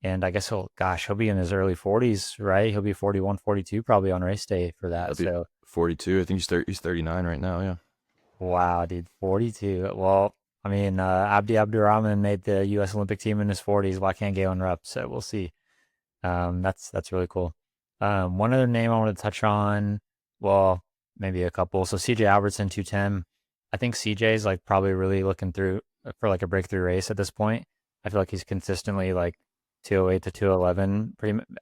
And I guess he'll be in his early 40s, right? He'll be 41, 42 probably on race day for that. So 42. I think he's 39 right now. Yeah. wow, dude, 42. Well, I mean, Abdi Abdurrahman made the U.S. Olympic team in his 40s. Why can't Galen Rupp? So we'll see. That's really cool. One other name I want to touch on, well, maybe a couple. So CJ Albertson, 210. I think CJ is like probably really looking through for like a breakthrough race at this point. I feel like he's consistently like 208 to 211.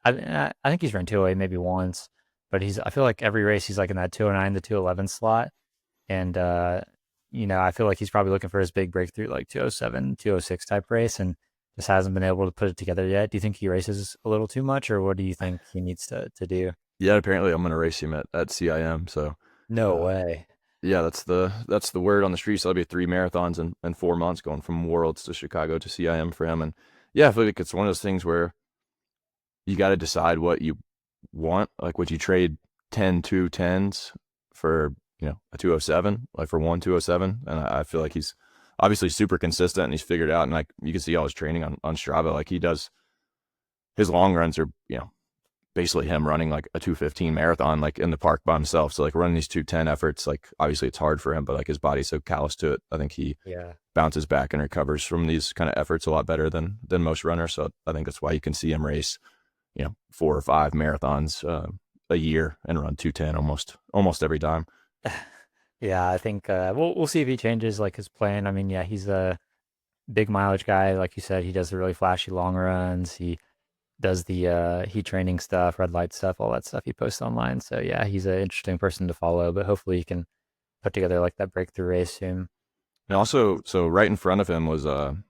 I think he's run 208 maybe once, but I feel like every race he's like in that 209 to 211 slot. And, I feel like he's probably looking for his big breakthrough, like 207, 206 type race, and just hasn't been able to put it together yet. Do you think he races a little too much, or what do you think he needs to do? Yeah, apparently I'm gonna race him at CIM. So No uh, way. yeah, that's the word on the street. So that'll be 3 marathons in 4 months, going from Worlds to Chicago to CIM for him. And yeah, I feel like it's one of those things where you got to decide what you want. Like, would you trade 10 210s for, a 207, like for 1 207? And I feel like he's obviously super consistent and he's figured out. And like you can see all his training on Strava. Like he does his long runs are, basically him running like a 215 marathon, like in the park by himself. So like running these 210 efforts, like obviously it's hard for him, but like his body's so callous to it. I think he Yeah. bounces back and recovers from these kind of efforts a lot better than most runners. So I think that's why you can see him race, 4 or 5 marathons a year and run 210 almost every time. Yeah, I think we'll see if he changes like his plan. I mean, yeah, he's a big mileage guy, like you said. He does the really flashy long runs. He does the heat training stuff, red light stuff, all that stuff he posts online. So yeah, he's an interesting person to follow. But hopefully he can put together like that breakthrough race soon. And also, so right in front of him was I'm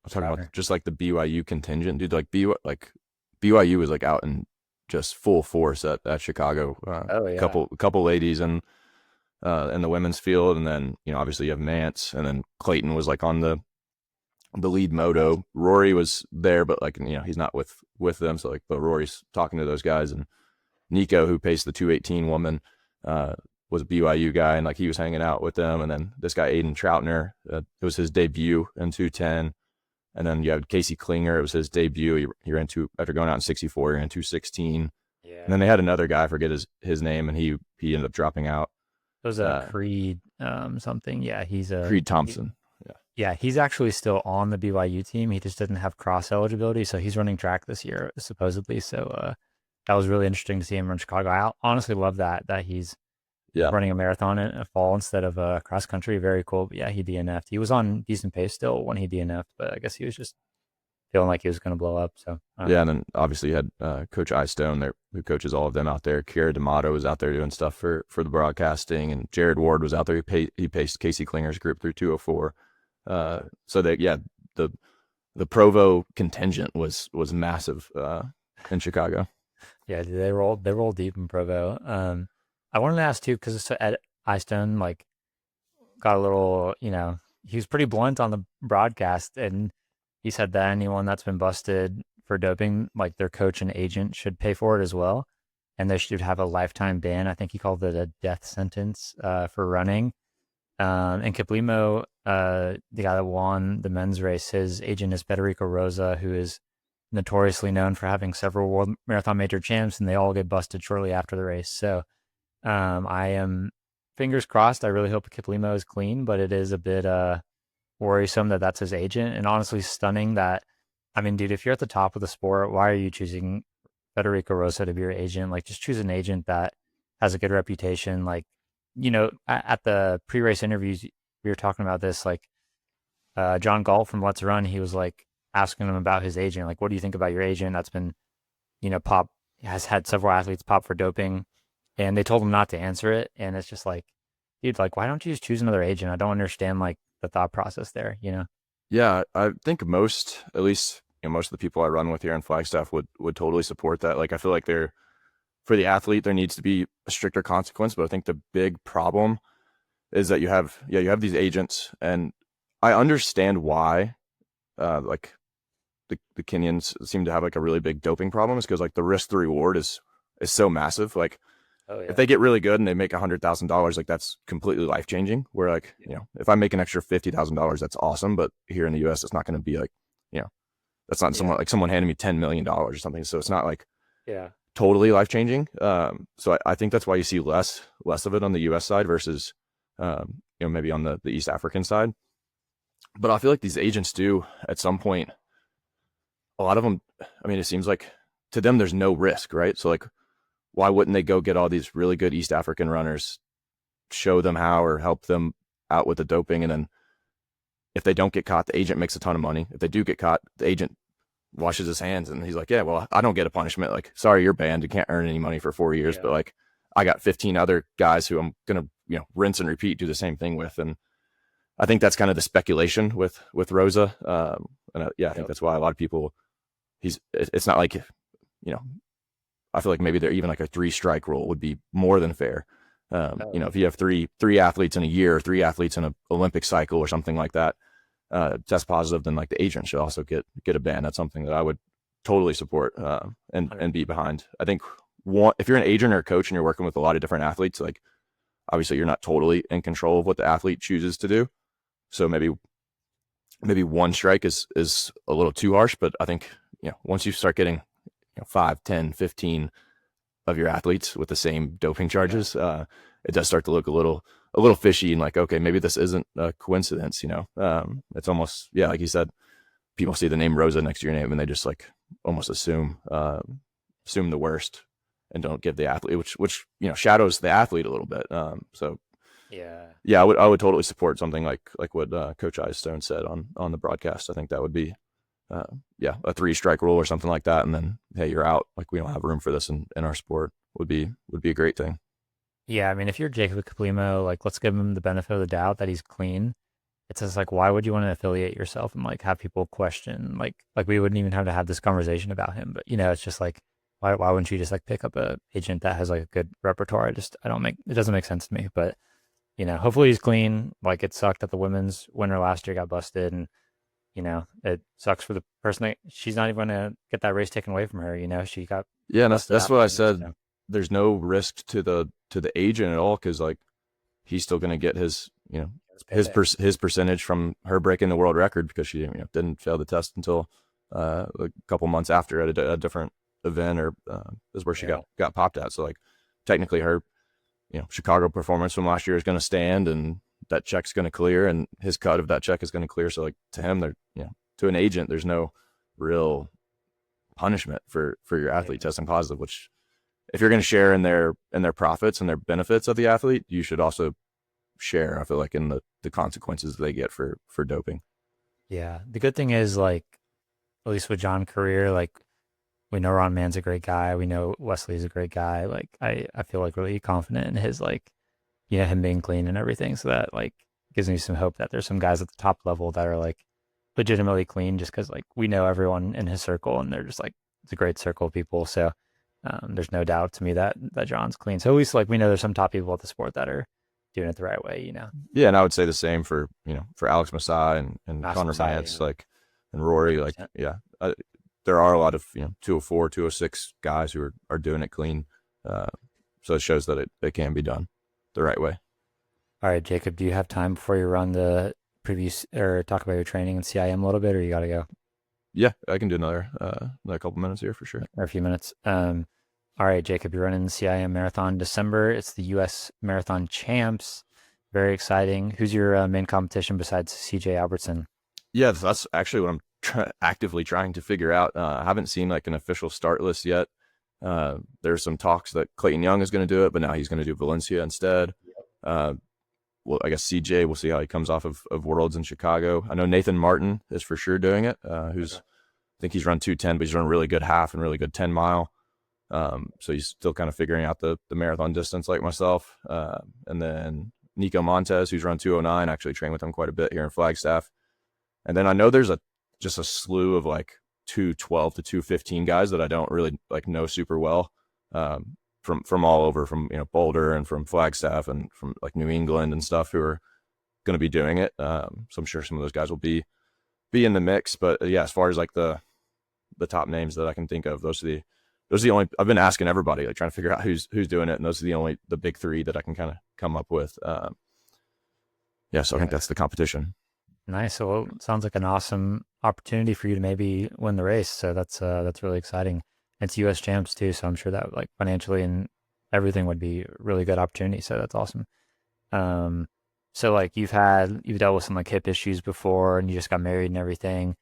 talking about Crowder. just like the BYU contingent, dude. BYU was like out in just full force at Chicago. Oh yeah. Couple ladies and in the women's field, and then obviously you have Nance, and then Clayton was like on the lead moto. Rory was there, but like he's not with them. So like, but Rory's talking to those guys, and Nico, who paced the 218 woman, was a BYU guy, and like he was hanging out with them. And then this guy Aiden Troutner, it was his debut in 210. And then you had Casey Klinger. It was his debut. He ran after going out in 64. He ran 216. And Yeah. then they had another guy, I forget his name, and he ended up dropping out. It was a Creed something. Yeah, Creed Thompson. Yeah. yeah, he's actually still on the BYU team. He just didn't have cross eligibility, so he's running track this year supposedly. So that was really interesting to see him run Chicago. I honestly love that he's Yeah. running a marathon in a fall instead of a cross country. Very cool. But yeah, he DNF'd. He was on decent pace still when he DNF'd, but I guess he was just feeling like he was going to blow up. So I don't Yeah, know. and then obviously you had Coach I Stone there, who coaches all of them out there. Kiera D'Amato was out there doing stuff for the broadcasting, and Jared Ward was out there. He paced Casey Klinger's group through 204. So that the the Provo contingent was massive in Chicago. Yeah, dude, they rolled deep in Provo. I wanted to ask too because Ed Eyestone like got a little, he was pretty blunt on the broadcast, and he said that anyone that's been busted for doping, like their coach and agent, should pay for it as well, and they should have a lifetime ban. I think he called it a death sentence for running. And Kiplimo, the guy that won the men's race, his agent is Federico Rosa, who is notoriously known for having several world marathon major champs, and they all get busted shortly after the race. So I am fingers crossed. I really hope Kiplimo is clean, but it is a bit worrisome that that's his agent, and honestly stunning that. I mean, dude, if you're at the top of the sport, why are you choosing Federico Rosa to be your agent? Like, just choose an agent that has a good reputation. Like, at the pre-race interviews, we were talking about this. Like, John Galt from Let's Run, he was like asking him about his agent. Like, what do you think about your agent? That's been, pop has had several athletes pop for doping, and they told him not to answer it. And it's just like, dude, like, why don't you just choose another agent? I don't understand like the thought process there. Yeah, I think at least most of the people I run with here in Flagstaff would totally support that. Like I feel like for the athlete there needs to be a stricter consequence, but I think the big problem is that you have these agents, and I understand why like the Kenyans seem to have like a really big doping problem, is because like the risk to reward is so massive. Like Oh if yeah. they get really good and they make $100,000, like that's completely life changing. Where like if I make an extra $50,000, that's awesome. But here in the U.S., it's not going to be like that's not Yeah. someone handing me $10 million or something. So it's not like Yeah. totally life changing. So I think that's why you see less of it on the U.S. side versus maybe on the East African side. But I feel like these agents do at some point. A lot of them. I mean, it seems like to them there's no risk, right? So like, why wouldn't they go get all these really good East African runners, show them how, or help them out with the doping, and then if they don't get caught, the agent makes a ton of money. If they do get caught, the agent washes his hands and he's like, yeah, well, I don't get a punishment. Like, sorry, you're banned. You can't earn any money for 4 years. Yeah. But like, I got 15 other guys who I'm gonna rinse and repeat, do the same thing with. And I think that's kind of the speculation with Rosa. And I think Yep. that's why a lot of people. It's not like I feel like maybe there even like a 3-strike rule would be more than fair. Oh, If you have three athletes in a year, 3 athletes in an Olympic cycle or something like that, test positive, then like the agent should also get a ban. That's something that I would totally support and be behind. I think if you're an agent or a coach and you're working with a lot of different athletes, like obviously you're not totally in control of what the athlete chooses to do. So maybe 1 strike is a little too harsh, but I think once you start getting 5, 10, 15 of your athletes with the same doping charges, it does start to look a little fishy, and like, okay, maybe this isn't a coincidence. It's almost, like you said, people see the name Rosa next to your name and they just like almost assume the worst and don't give the athlete, which shadows the athlete a little bit. So I would totally support something like what Coach Eyestone said on the broadcast. I think that would be a 3-strike rule or something like that, and then hey, you're out. Like, we don't have room for this in our sport. Would be a great thing. Yeah, I mean, if you're Jacob Kaplimo, like, let's give him the benefit of the doubt that he's clean. It's just like, why would you want to affiliate yourself and like have people question, like we wouldn't even have to have this conversation about him. But it's just like, why wouldn't you just like pick up a agent that has like a good repertoire? It doesn't make sense to me. But hopefully he's clean. Like, it sucked that the women's winner last year got busted, and it sucks for the person that she's not even gonna get that race taken away from her. She got and that's what I said. So. There's no risk to the agent at all, because like he's still going to get his his percentage from her breaking the world record, because she didn't fail the test until a couple months after at a different event, or is where she got popped at. So like technically her Chicago performance from last year is going to stand, and that check's going to clear, and his cut of that check is going to clear. So like to him, to an agent, there's no real punishment for your athlete testing positive, which, if you're going to share in their profits and their benefits of the athlete, you should also share, I feel like, in the consequences they get for doping. Yeah. The good thing is, like, at least with John Career, like, we know Ron Mann's a great guy. We know Wesley's a great guy. Like, I feel like really confident in his, like, him being clean and everything. So that, like, gives me some hope that there's some guys at the top level that are, like, legitimately clean, just because, like, we know everyone in his circle and they're just, like, it's a great circle of people. So there's no doubt to me that John's clean. So at least, like, we know there's some top people at the sport that are doing it the right way. Yeah, and I would say the same for Alex Masai and Connor Vance, like, and Rory. 100%. Like, there are a lot of 204, 206 guys who are doing it clean. So it shows that it can be done the right way. All right, Jacob, do you have time before you run the preview or talk about your training in CIM a little bit, or you got to go? Yeah, I can do another couple minutes here for sure. Or a few minutes. All right, Jacob, you're running the CIM Marathon in December. It's the U.S. Marathon Champs. Very exciting. Who's your main competition besides CJ Albertson? Yeah, that's actually what I'm actively trying to figure out. I haven't seen like an official start list yet. There's some talks that Clayton Young is going to do it, but now he's going to do Valencia instead. Well, I guess CJ, we'll see how he comes off of Worlds in Chicago. I know Nathan Martin is for sure doing it. I think he's run 2:10, but he's run really good half and really good 10-mile. So he's still kind of figuring out the marathon distance like myself. And then Nico Montes, who's run 2:09, actually trained with him quite a bit here in Flagstaff. And then I know there's just a slew of like 2:12 to 2:15 guys that I don't really like know super well. From all over, from Boulder and from Flagstaff and from like New England and stuff, who are going to be doing it. So I'm sure some of those guys will be in the mix. But yeah, as far as like the top names that I can think of, those are the only. I've been asking everybody, like trying to figure out who's doing it, and those are the big three that I can kind of come up with. So I think that's the competition. Nice. So it sounds like an awesome opportunity for you to maybe win the race. So that's really exciting. It's U.S. champs too, so I'm sure that like financially and everything would be a really good opportunity. So that's awesome. So like you've dealt with some like hip issues before, and you just got married and everything.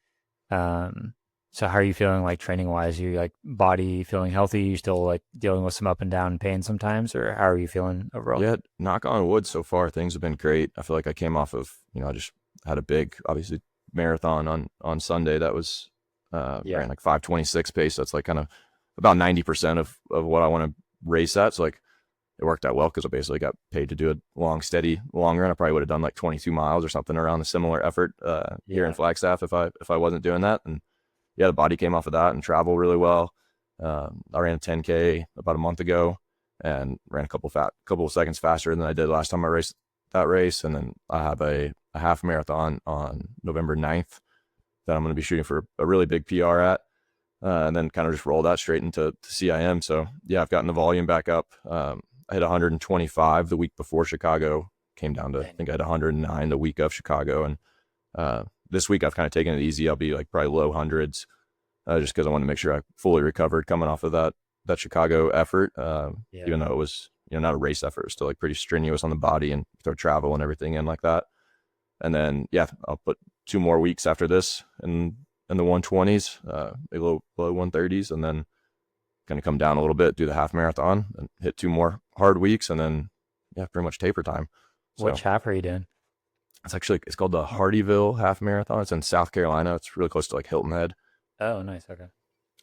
So how are you feeling like training wise? Are you like body feeling healthy? You still like dealing with some up and down pain sometimes, or how are you feeling overall? Yeah, knock on wood, so far things have been great. I feel like I came off of I just had a big obviously marathon on Sunday that was ran like 5:26 pace. That's like kind of about 90% of what I want to race at. So like it worked out well because I basically got paid to do a long, steady long run. I probably would have done like 22 miles or something around a similar effort here in Flagstaff if I wasn't doing that. And yeah, the body came off of that and travel really well. I ran a 10K about a month ago and ran a couple of seconds faster than I did last time I raced that race. And then I have a half marathon on November 9th that I'm going to be shooting for a really big PR at. And then kind of just roll that straight into CIM. So yeah, I've gotten the volume back up. I hit 125 the week before Chicago, came down to, I think I had 109 the week of Chicago. And this week I've kind of taken it easy. I'll be like probably low hundreds, just because I want to make sure I fully recovered coming off of that Chicago effort. Even though it was, not a race effort, it was still like pretty strenuous on the body and throw travel and everything in like that. And then, yeah, I'll put 2 more weeks after this in the 120s, below 130s, and then kind of come down a little bit, do the half marathon, and hit 2 more hard weeks, and then, yeah, pretty much taper time. So, which half are you doing? It's called the Hardyville Half Marathon. It's in South Carolina. It's really close to like Hilton Head. Oh, nice. Okay.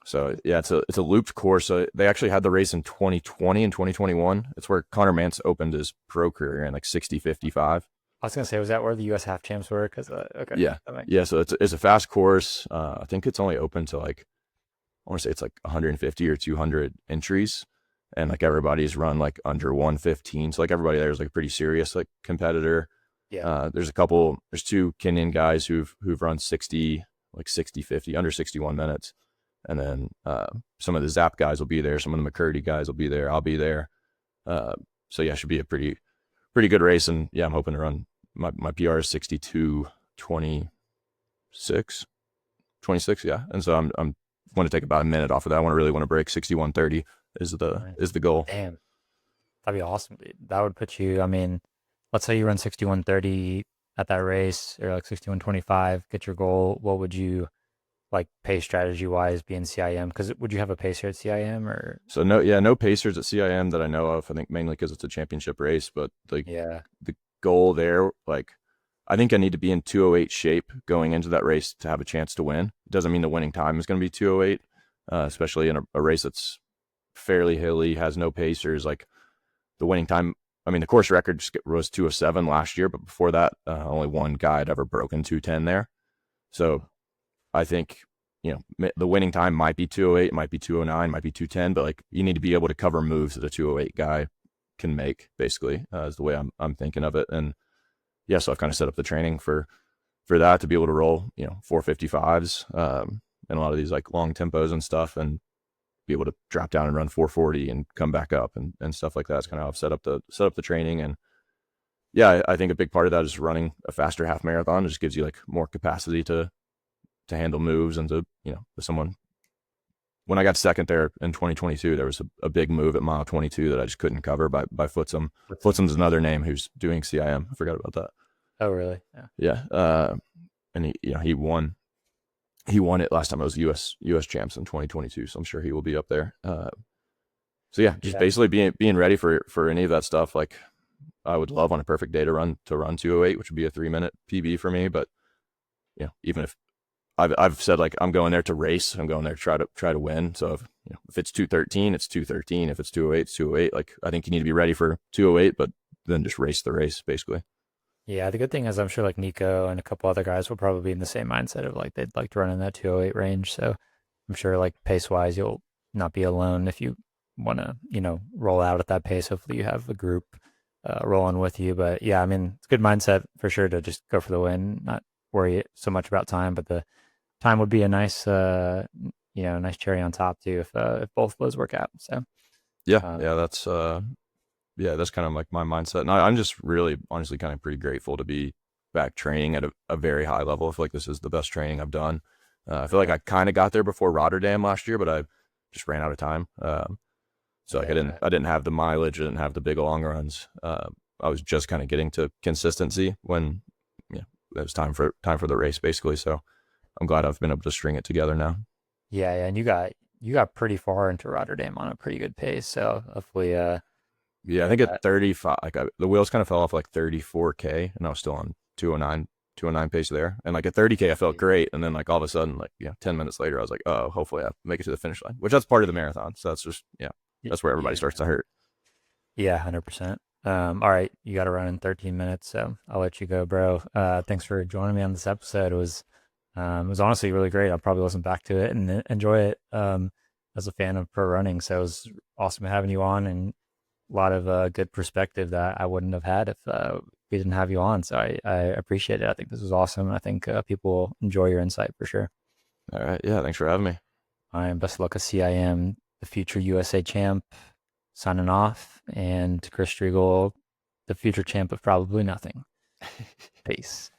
So yeah, it's a looped course. They actually had the race in 2020 and 2021. It's where Connor Mantz opened his pro career in like 60-55. I was gonna say, was that where the U.S. half champs were? Because okay, yeah. So it's a fast course. I think it's only open to like, I want to say it's like 150 or 200 entries, and like everybody's run like under 115. So like everybody there is like a pretty serious like competitor. Yeah. There's 2 Kenyan guys who've run 60, like 60-50, under 61 minutes. And then some of the Zap guys will be there. Some of the McCurdy guys will be there. I'll be there. So yeah, it should be a pretty good race. And yeah, I'm hoping to run my PR is 62:26. Yeah. And so I'm want to take about a minute off of that. I really want to break 61:30 is the goal. Damn, that'd be awesome, dude. That would put you. I mean, let's say you run 61:30 at that race, or like 61:25. Get your goal. What would you like pace strategy wise be in CIM? Because would you have a pacer at CIM or? So no pacers at CIM that I know of. I think mainly because it's a championship race, but like the goal there, like I think I need to be in 208 shape going into that race to have a chance to win. It doesn't mean the winning time is going to be 208, especially in a race that's fairly hilly, has no pacers. Like the winning time, I mean, the course record was 207 last year, but before that, only one guy had ever broken 210 there. So I think, the winning time might be 208, might be 209, might be 210, but like you need to be able to cover moves that a 208 guy can make, basically, is the way I'm thinking of it. And yeah, so I've kind of set up the training for that to be able to roll, 455s, and a lot of these like long tempos and stuff, and be able to drop down and run 440 and come back up and stuff like that. It's kind of how I've set up the training. And yeah, I think a big part of that is running a faster half marathon. It just gives you like more capacity to handle moves and to, someone. When I got second there in 2022, there was a big move at mile 22 that I just couldn't cover by Footsum. Footsum's another name who's doing CIM. I forgot about that. Oh, really? Yeah. And he won it last time. It was US champs in 2022. So I'm sure he will be up there. So yeah, just basically being ready for any of that stuff. Like I would love on a perfect day to run 208, which would be a 3-minute PB for me. But even if I've said like I'm going there to race, I'm going there to try to win. So if it's 213, it's 213. If it's 208, it's 208. Like I think you need to be ready for 208, but then just race the race basically. Yeah, the good thing is I'm sure like Nico and a couple other guys will probably be in the same mindset of like they'd like to run in that 208 range. So I'm sure like pace wise you'll not be alone if you want to roll out at that pace. Hopefully you have a group rolling with you. But yeah, I mean it's a good mindset for sure to just go for the win, not worry so much about time. But the time would be a nice nice cherry on top too if both of those work out. So that's kind of like my mindset. And I'm just really honestly kind of pretty grateful to be back training at a very high level. I feel like this is the best training I've done. I feel like I kind of got there before Rotterdam last year, but I just ran out of time. So like I didn't have the mileage, I didn't have the big long runs. I was just kind of getting to consistency when it was time for the race basically. So I'm glad I've been able to string it together now. Yeah, and you got pretty far into Rotterdam on a pretty good pace. So hopefully, I think at 35, like the wheels kind of fell off like 34K, and I was still on 209 pace there. And like at 30K, I felt great, and then like all of a sudden, like 10 minutes later, I was like, oh, hopefully I make it to the finish line, which that's part of the marathon. So that's just that's where everybody starts to hurt. Yeah, 100%. All right, you got to run in 13 minutes, so I'll let you go, bro. Thanks for joining me on this episode. It was honestly really great. I'll probably listen back to it and enjoy it. as a fan of pro running. So it was awesome having you on, and a lot of good perspective that I wouldn't have had if we didn't have you on. So I appreciate it. I think this was awesome. I think people will enjoy your insight for sure. All right. Yeah. Thanks for having me. I am best of luck at CIM, the future USA champ, signing off, and Chris Striegel, the future champ of probably nothing. Peace.